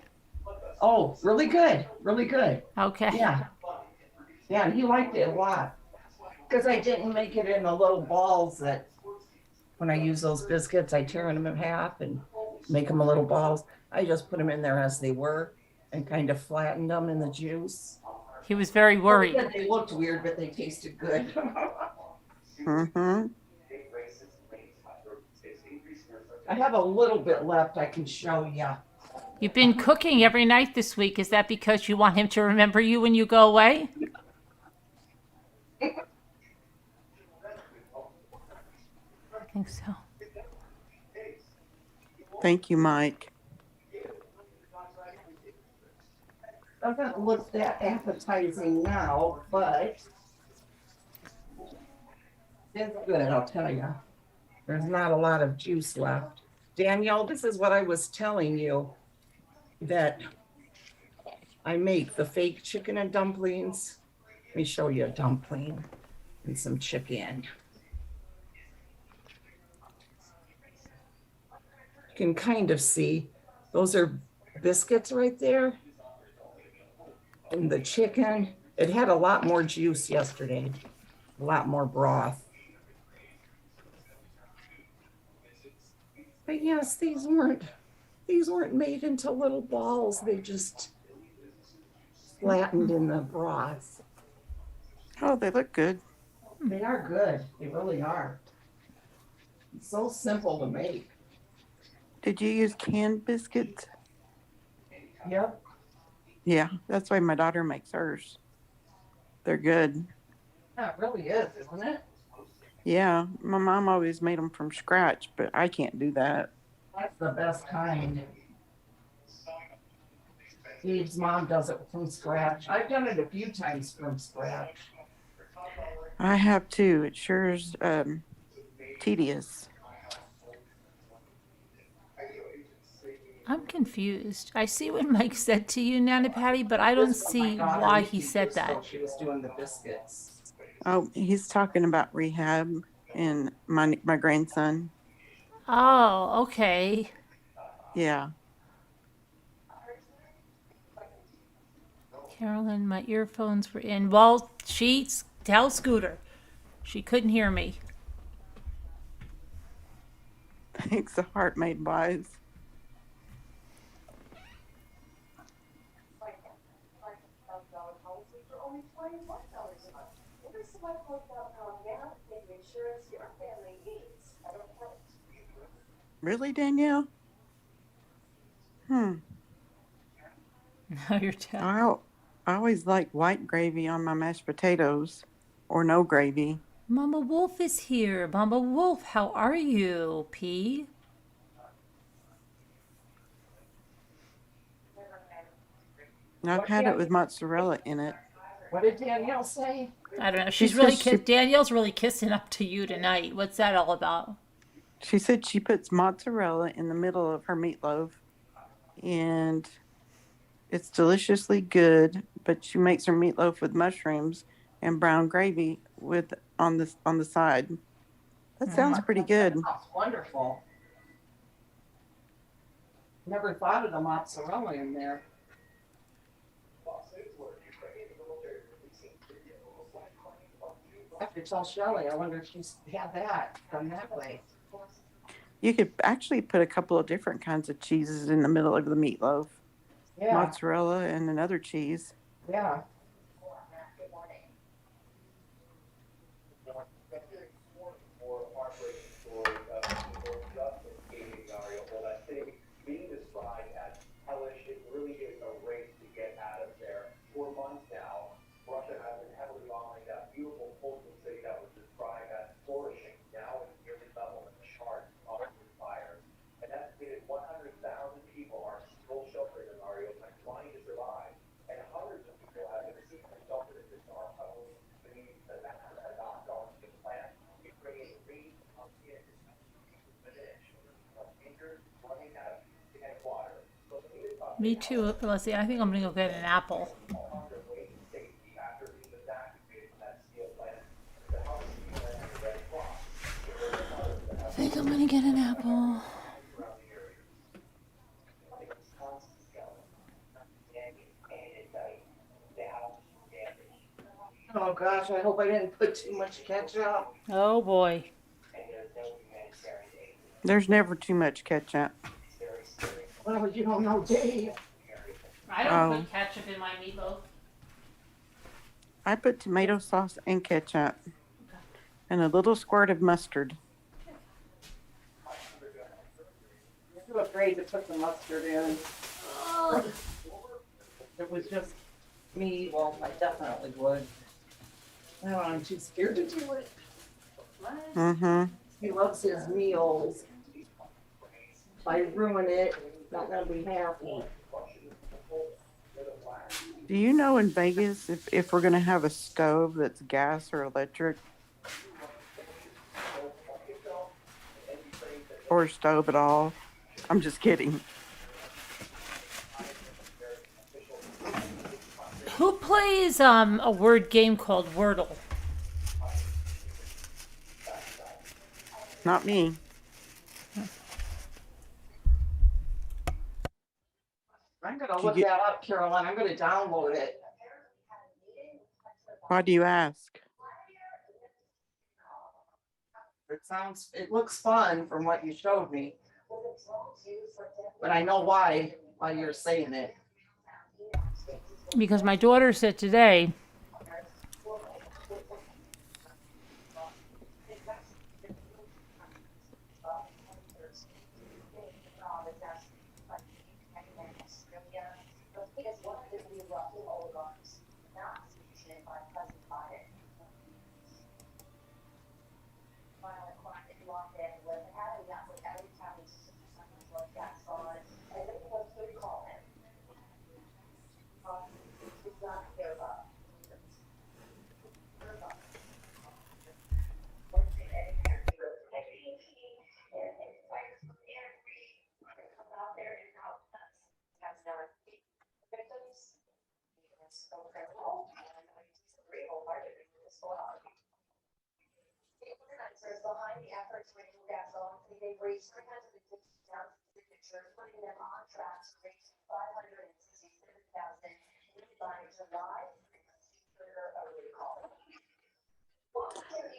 Oh, really good. Really good. Okay. Yeah. Yeah, and he liked it a lot. Because I didn't make it in the little balls that when I use those biscuits, I tear them in half and make them little balls. I just put them in there as they were and kind of flattened them in the juice. He was very worried. They looked weird, but they tasted good. Mm-hmm. I have a little bit left I can show you. You've been cooking every night this week. Is that because you want him to remember you when you go away? I think so. Thank you, Mike. Doesn't look that appetizing now, but it's good, I'll tell you. There's not a lot of juice left. Danielle, this is what I was telling you, that I make the fake chicken and dumplings. Let me show you a dumpling and some chicken. You can kind of see, those are biscuits right there. And the chicken, it had a lot more juice yesterday, a lot more broth. But yes, these weren't made into little balls. They just flattened in the broth. Oh, they look good. They are good. They really are. It's so simple to make. Did you use canned biscuits? Yep. Yeah, that's why my daughter makes hers. They're good. Yeah, it really is, isn't it? Yeah, my mom always made them from scratch, but I can't do that. That's the best kind. Steve's mom does it from scratch. I've done it a few times from scratch. I have too. It sure is tedious. I'm confused. I see what Mike said to you, Nana Patty, but I don't see why he said that. She was doing the biscuits. Oh, he's talking about rehab and my grandson. Oh, okay. Yeah. Carolyn, my earphones were in. Well, tell Scooter. She couldn't hear me. Thanks, the heart made wise. Really, Danielle? Now you're telling. I always like white gravy on my mashed potatoes, or no gravy. Mama Wolf is here. Mama Wolf, how are you, P? I've had it with mozzarella in it. What did Danielle say? I don't know. She said Danielle's really kissing up to you tonight. What's that all about? She said she puts mozzarella in the middle of her meatloaf, and it's deliciously good. But she makes her meatloaf with mushrooms and brown gravy on the side. That sounds pretty good. That sounds wonderful. Never thought of the mozzarella in there. I have to tell Shelley. I wonder if she's had that from that way. You could actually put a couple of different kinds of cheeses in the middle of the meatloaf. Yeah. Mozzarella and another cheese. Yeah. Me too. Let's see. I think I'm going to go get an apple. I think I'm gonna get an apple. Oh gosh, I hope I didn't put too much ketchup. Oh boy. There's never too much ketchup. Well, you don't know Dave. I don't Oh. put ketchup in my meatloaf. I put tomato sauce and ketchup and a little squirt of mustard. I'm too afraid to put the mustard in. It was just me. Well, I definitely would. No, I'm too scared to do it. Mm-hmm. He loves his meals. If I ruin it, not gonna be happy. Do you know in Vegas if we're going to have a stove that's gas or electric? Or a stove at all? I'm just kidding. Who plays a word game called Wordle? Not me. I'm gonna Do you look get- that up, Caroline. I'm gonna download it. Why do you ask? It looks fun from what you showed me. But I know why you're saying it. Because my daughter said today,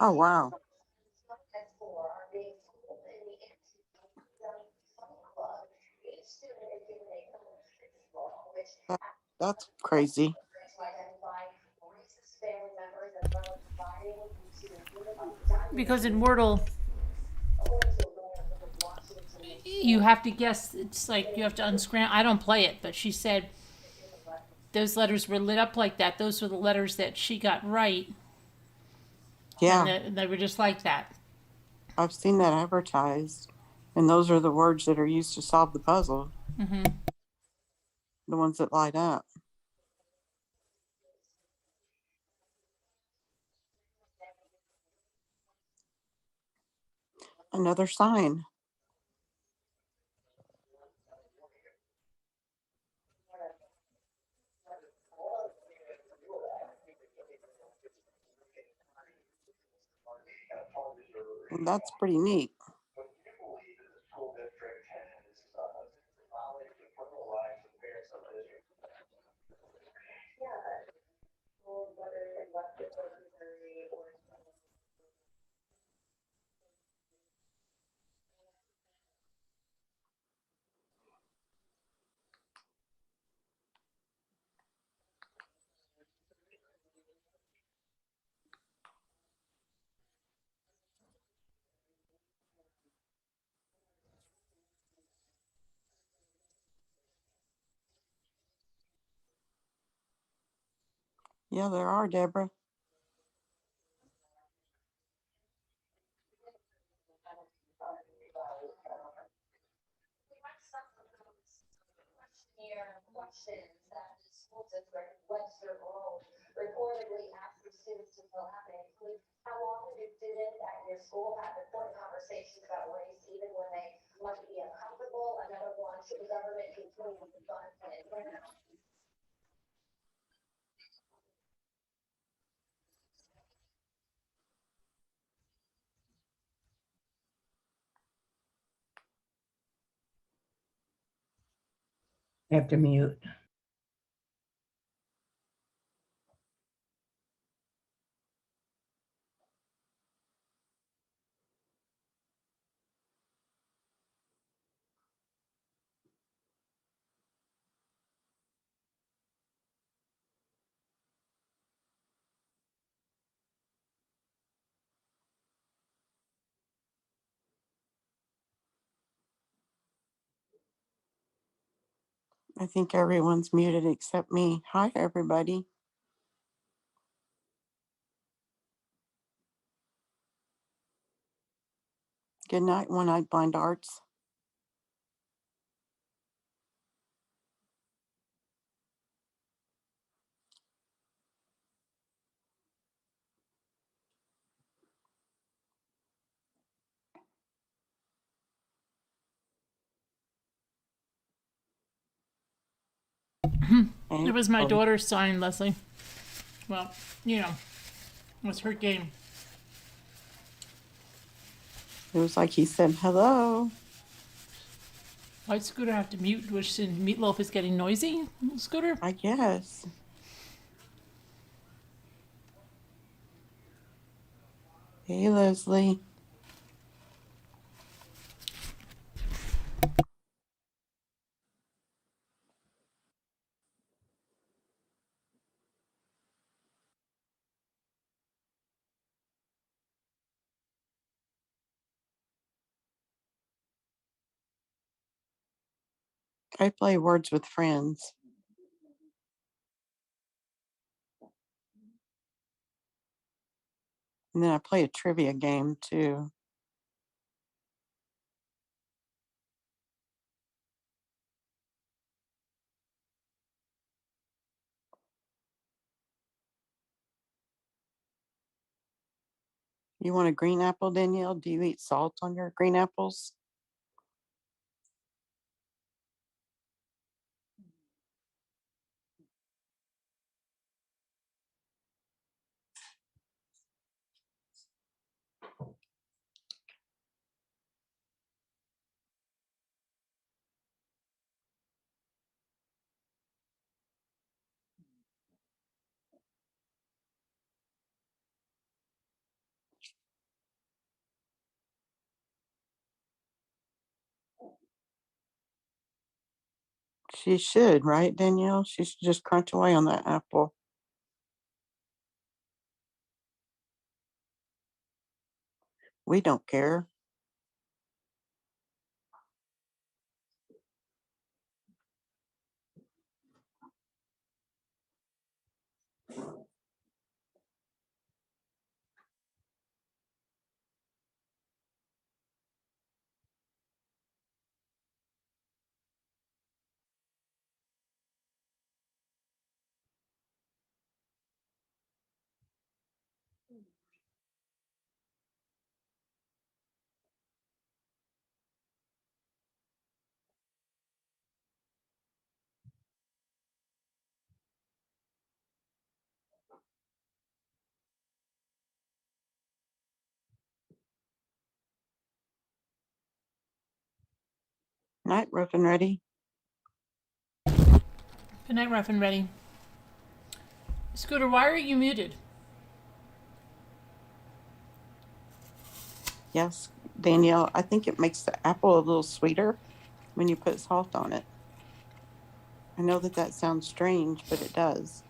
Oh, wow. That's crazy. because in Wordle, you have to guess, it's like you have to unscramble. I don't play it, but she said those letters were lit up like that. Those were the letters that she got right. Yeah, And they were just like that. I've seen that advertised. And those are the words that are used to solve the puzzle. Mm-hmm. The ones that light up. Another sign. And that's pretty neat. Yeah, there are, Deborah. have to mute. I think everyone's muted except me. Hi, everybody. Good night, One-Eyed Blind Arts. It was my daughter's sign, Leslie. Well, you know, it was her game. It was like he said, hello. Why'd Scooter have to mute? Was Meatloaf is getting noisy, Scooter? I guess. Hey, Leslie. I play Words with Friends. And then I play a trivia game too. You want a green apple, Danielle? Do you eat salt on your green apples? She should, right, Danielle? She should just crunch away on that apple. We don't care. Night, rough and ready. Good night, Rough and Ready. Scooter, why are you muted? Yes, Danielle, I think it makes the apple a little sweeter when you put salt on it. I know that sounds strange, but it does.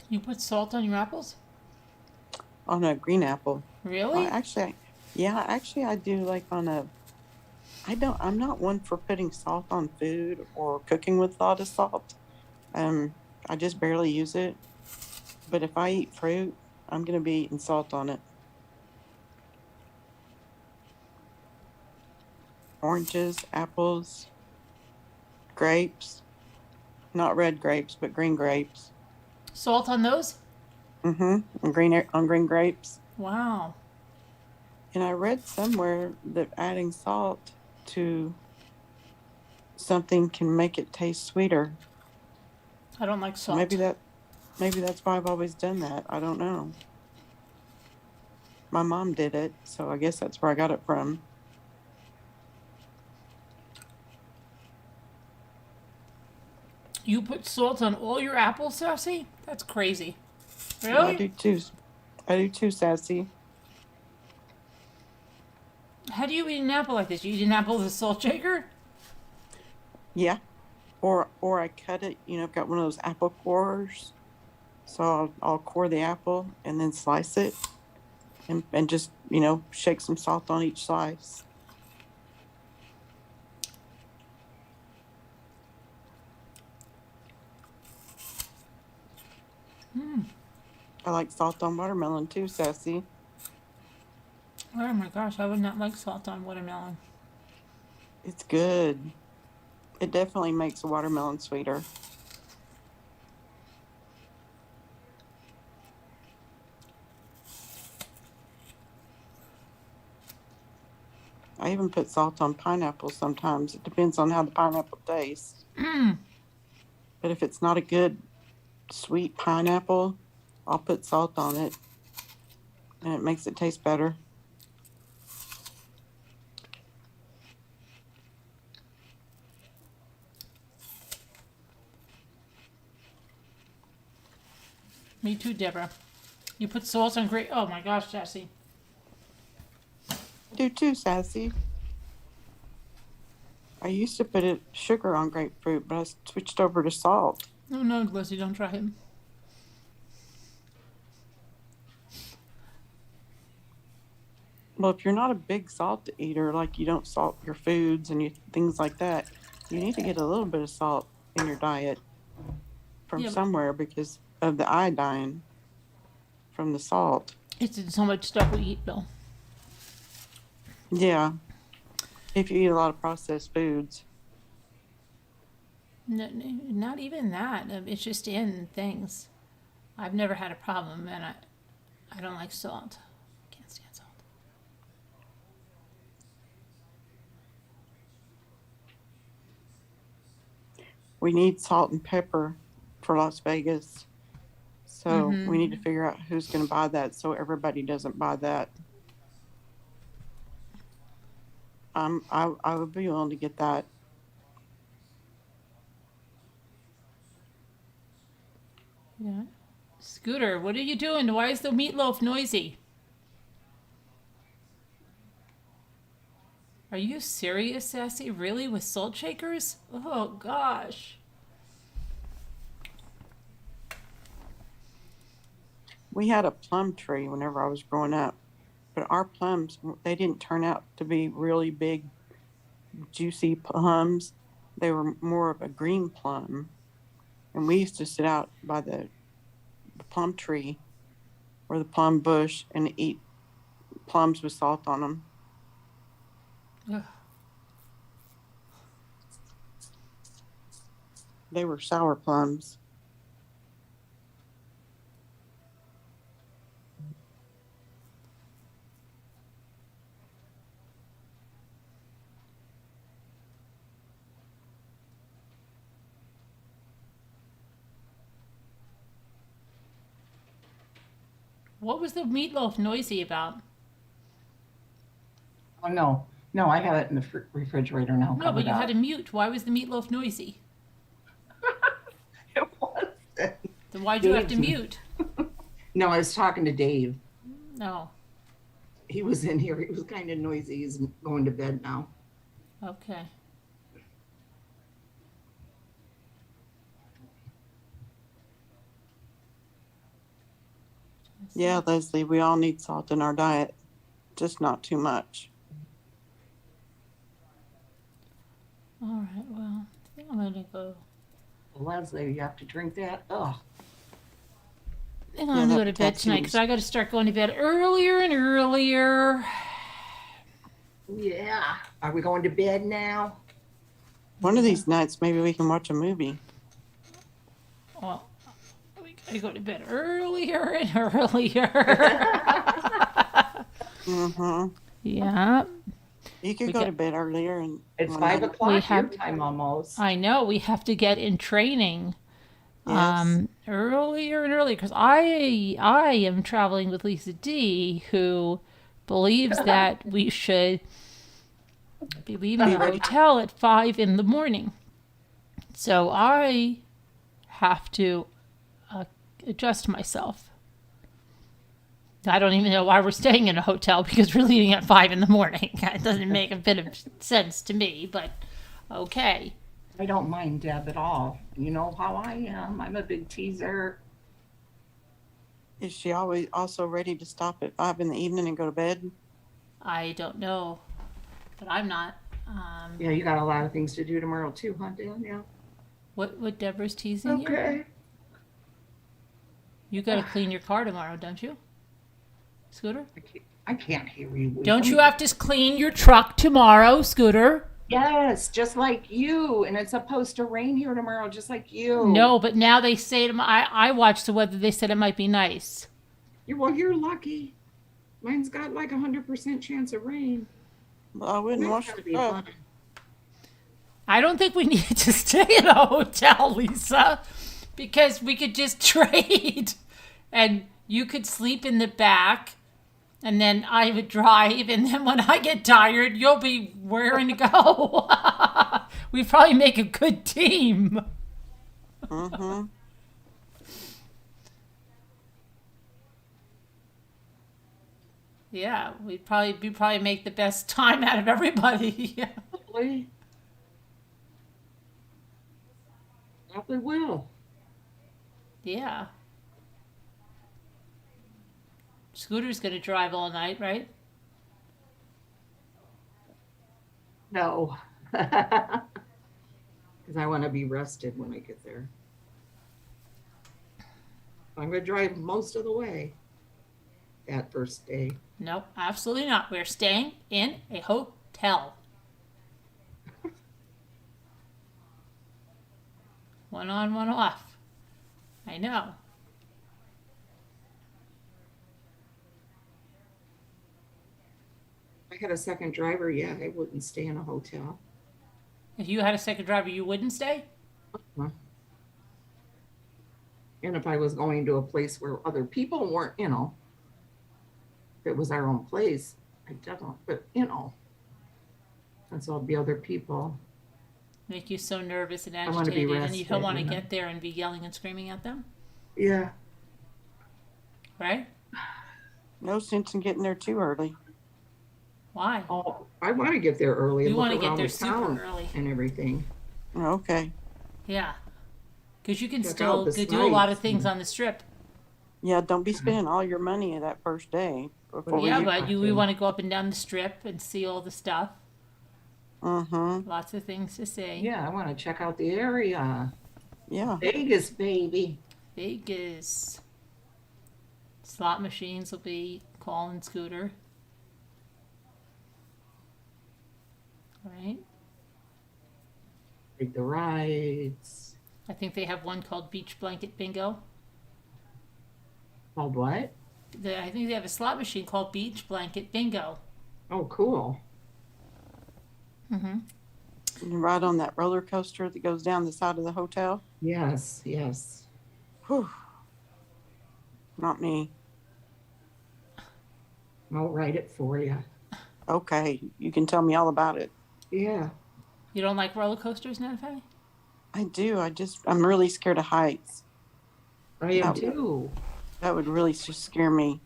You put salt on your apples? On a green apple. Really? Well, actually, I do like on a. I'm not one for putting salt on food or cooking with a lot of salt. I just barely use it. But if I eat fruit, I'm gonna be eating salt on it. Oranges, apples, grapes. Not red grapes, but green grapes. Salt on those? Mm-hmm. On green grapes. Wow. And I read somewhere that adding salt to something can make it taste sweeter. I don't like So salt. maybe that's why I've always done that. I don't know. My mom did it, so I guess that's where I got it from. You put salt on all your apples, Sassy? That's crazy. I Really? do too. I do too, Sassy. How do you eat an apple like this? You eat an apple with a salt shaker? Yeah. Or I cut it. I've got one of those apple corers, so I'll core the apple and then slice it, and just shake some salt on each slice. I like salt on watermelon too, Sassy. Oh my gosh, I would not like salt on watermelon. It's good. It definitely makes a watermelon sweeter. I even put salt on pineapple sometimes. It depends on how the pineapple tastes. But if it's not a good sweet pineapple, I'll put salt on it, and it makes it taste better. Me too, Deborah. You put salt on grape. Oh my gosh, Sassy. Do too, Sassy. I used to put sugar on grapefruit, but I switched over to salt. Oh no, Leslie, don't try him. Well, if you're not a big salt eater, like you don't salt your foods and things like that, you need to get a little bit of salt in your diet from somewhere because of the iodine from the salt. It's in so much stuff we eat, Bill. Yeah. If you eat a lot of processed foods. No, not even that. It's just in things. I've never had a problem, and I don't like salt. I can't stand salt. We need salt and pepper for Las Vegas. So we need to figure out who's going to buy that so everybody doesn't buy that. I would be willing to get that. Yeah. Scooter, what are you doing? Why is the meatloaf noisy? Are you serious, Sassy? Really? With salt shakers? Oh, gosh. We had a plum tree whenever I was growing up, but our plums, they didn't turn out to be really big, juicy plums. They were more of a green plum. And we used to sit out by the plum tree or the plum bush and eat plums with salt on them. Ugh. They were sour plums. What was the meatloaf noisy about? Oh, no. No, I have it in the refrigerator now. No, but you had to mute. Why was the meatloaf noisy? It wasn't. Then why'd you have to mute? No, I was talking to Dave. No. He was in here. He was kind of noisy. He's going to bed now. Okay. Yeah, Leslie, we all need salt in our diet, just not too much. All right, well, I think I'm going to go. Leslie, you have to drink that? Ugh. I think I'm going to go to bed tonight because I got to start going to bed earlier and earlier. Yeah. Are we going to bed now? One of these nights, maybe we can watch a movie. Well, we got to go to bed earlier and earlier. Mm-hmm. Yeah. You could go to bed earlier. And It's 5 o'clock your time almost. I know. We have to get in training Yes. Earlier and earlier, because I am traveling with Lisa D, who believes that we should be leaving the hotel at 5 in the morning. So I have to adjust myself. I don't even know why we're staying in a hotel because we're leaving at 5 in the morning. It doesn't make a bit of sense to me, but okay. I don't mind Deb at all. You know how I am. I'm a big teaser. Is she always also ready to stop at 5 in the evening and go to bed? I don't know, but I'm not. Yeah, you got a lot of things to do tomorrow too, huh, Dan? Yeah. What Deborah's teasing you? Okay. You got to clean your car tomorrow, don't you, Scooter? I can't hear you. Don't you have to clean your truck tomorrow, Scooter? Yes, just like you. And it's supposed to rain here tomorrow, just like you. No, but now they say I watched the weather. They said it might be nice. Well, you're lucky. Mine's got like 100% chance of rain. Well, I wouldn't wash That'd the be truck. fun. I don't think we need to stay in a hotel, Lisa, because we could just trade, and you could sleep in the back, and then I would drive, and then when I get tired, you'll be raring to go. We probably make a good team. Mm-hmm. Yeah, we'd probably make the best time out of everybody. Probably. Probably will. Yeah. Scooter's gonna drive all night, right? No. Because I want to be rested when I get there. I'm going to drive most of the way that first day. No, absolutely not. We're staying in a hotel. One on, one off. I know. If I had a second driver, yeah, I wouldn't stay in a hotel. If you had a second driver, you wouldn't stay? And if I was going to a place where other people weren't, if it was our own place, I definitely, but since I'll be other people. Make you so nervous and I wanna be agitated, and you don't rested, want to you know. get there and be yelling and screaming at them, Yeah. right? No sense in getting there too early. Why? Oh, I want to get there early We and want look to get around there the super town early. and everything. Okay. Yeah. Because you can Check still out the do a lot of sights things and- on the strip. Yeah, don't be spending all your money that first day before we Yeah, get but we to. want to go up and down the strip and see all the stuff. Mm-hmm. Lots of things to see. Yeah, I want to check out the area. Yeah. Vegas, baby. Vegas. Slot machines will be calling Scooter. Right? Take the rides. I think they have one called Beach Blanket Bingo. Called what? I think they have a slot machine called Beach Blanket Bingo. Oh, cool. Mm-hmm. You ride on that roller coaster that goes down the side of the hotel. Yes, yes. Whew. Not me. I'll write it for you. Okay, you can tell me all about it. Yeah. You don't like roller coasters, Natalie? I do. I'm really scared of heights. I am That- too. That would really just scare me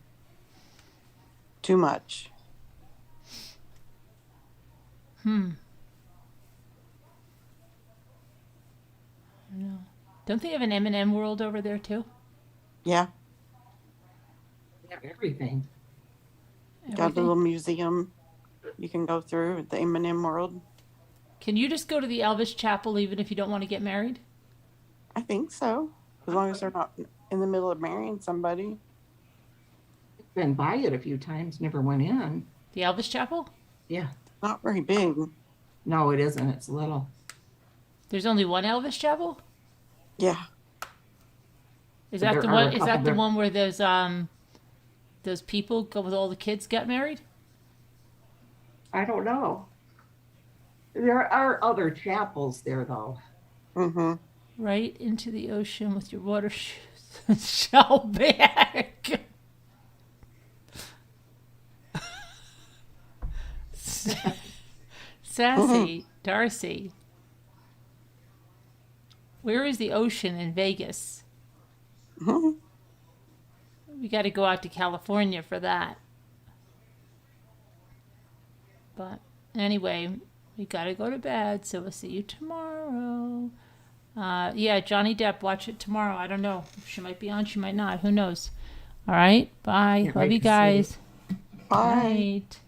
too much. I know. Don't they have an M&M world over there too? Yeah, Yeah, everything. got a Everything? little museum you can go through at the M&M world. Can you just go to the Elvis Chapel even if you don't want to get married? I think so, as long as they're not in the middle of marrying somebody. Been by it a few times, never went in. The Elvis Chapel? Yeah. Not very big. No, it isn't. It's little. There's only one Elvis Chapel? Yeah, Is But that the there are one? a Is couple that the there. one where those people go with all the kids got married? I don't know. There are other chapels there, though. mm-hmm. right into the ocean with your water shoes and shell bag. Sassy, Darcy. Where is the ocean in Vegas? We got to go out to California for that. But anyway, we got to go to bed, so we'll see you tomorrow. Yeah, Johnny Depp, watch it tomorrow. I don't know. She might be on, she might not. Who knows? All right, bye. Can't Love wait you to see it. guys. Bye. Night.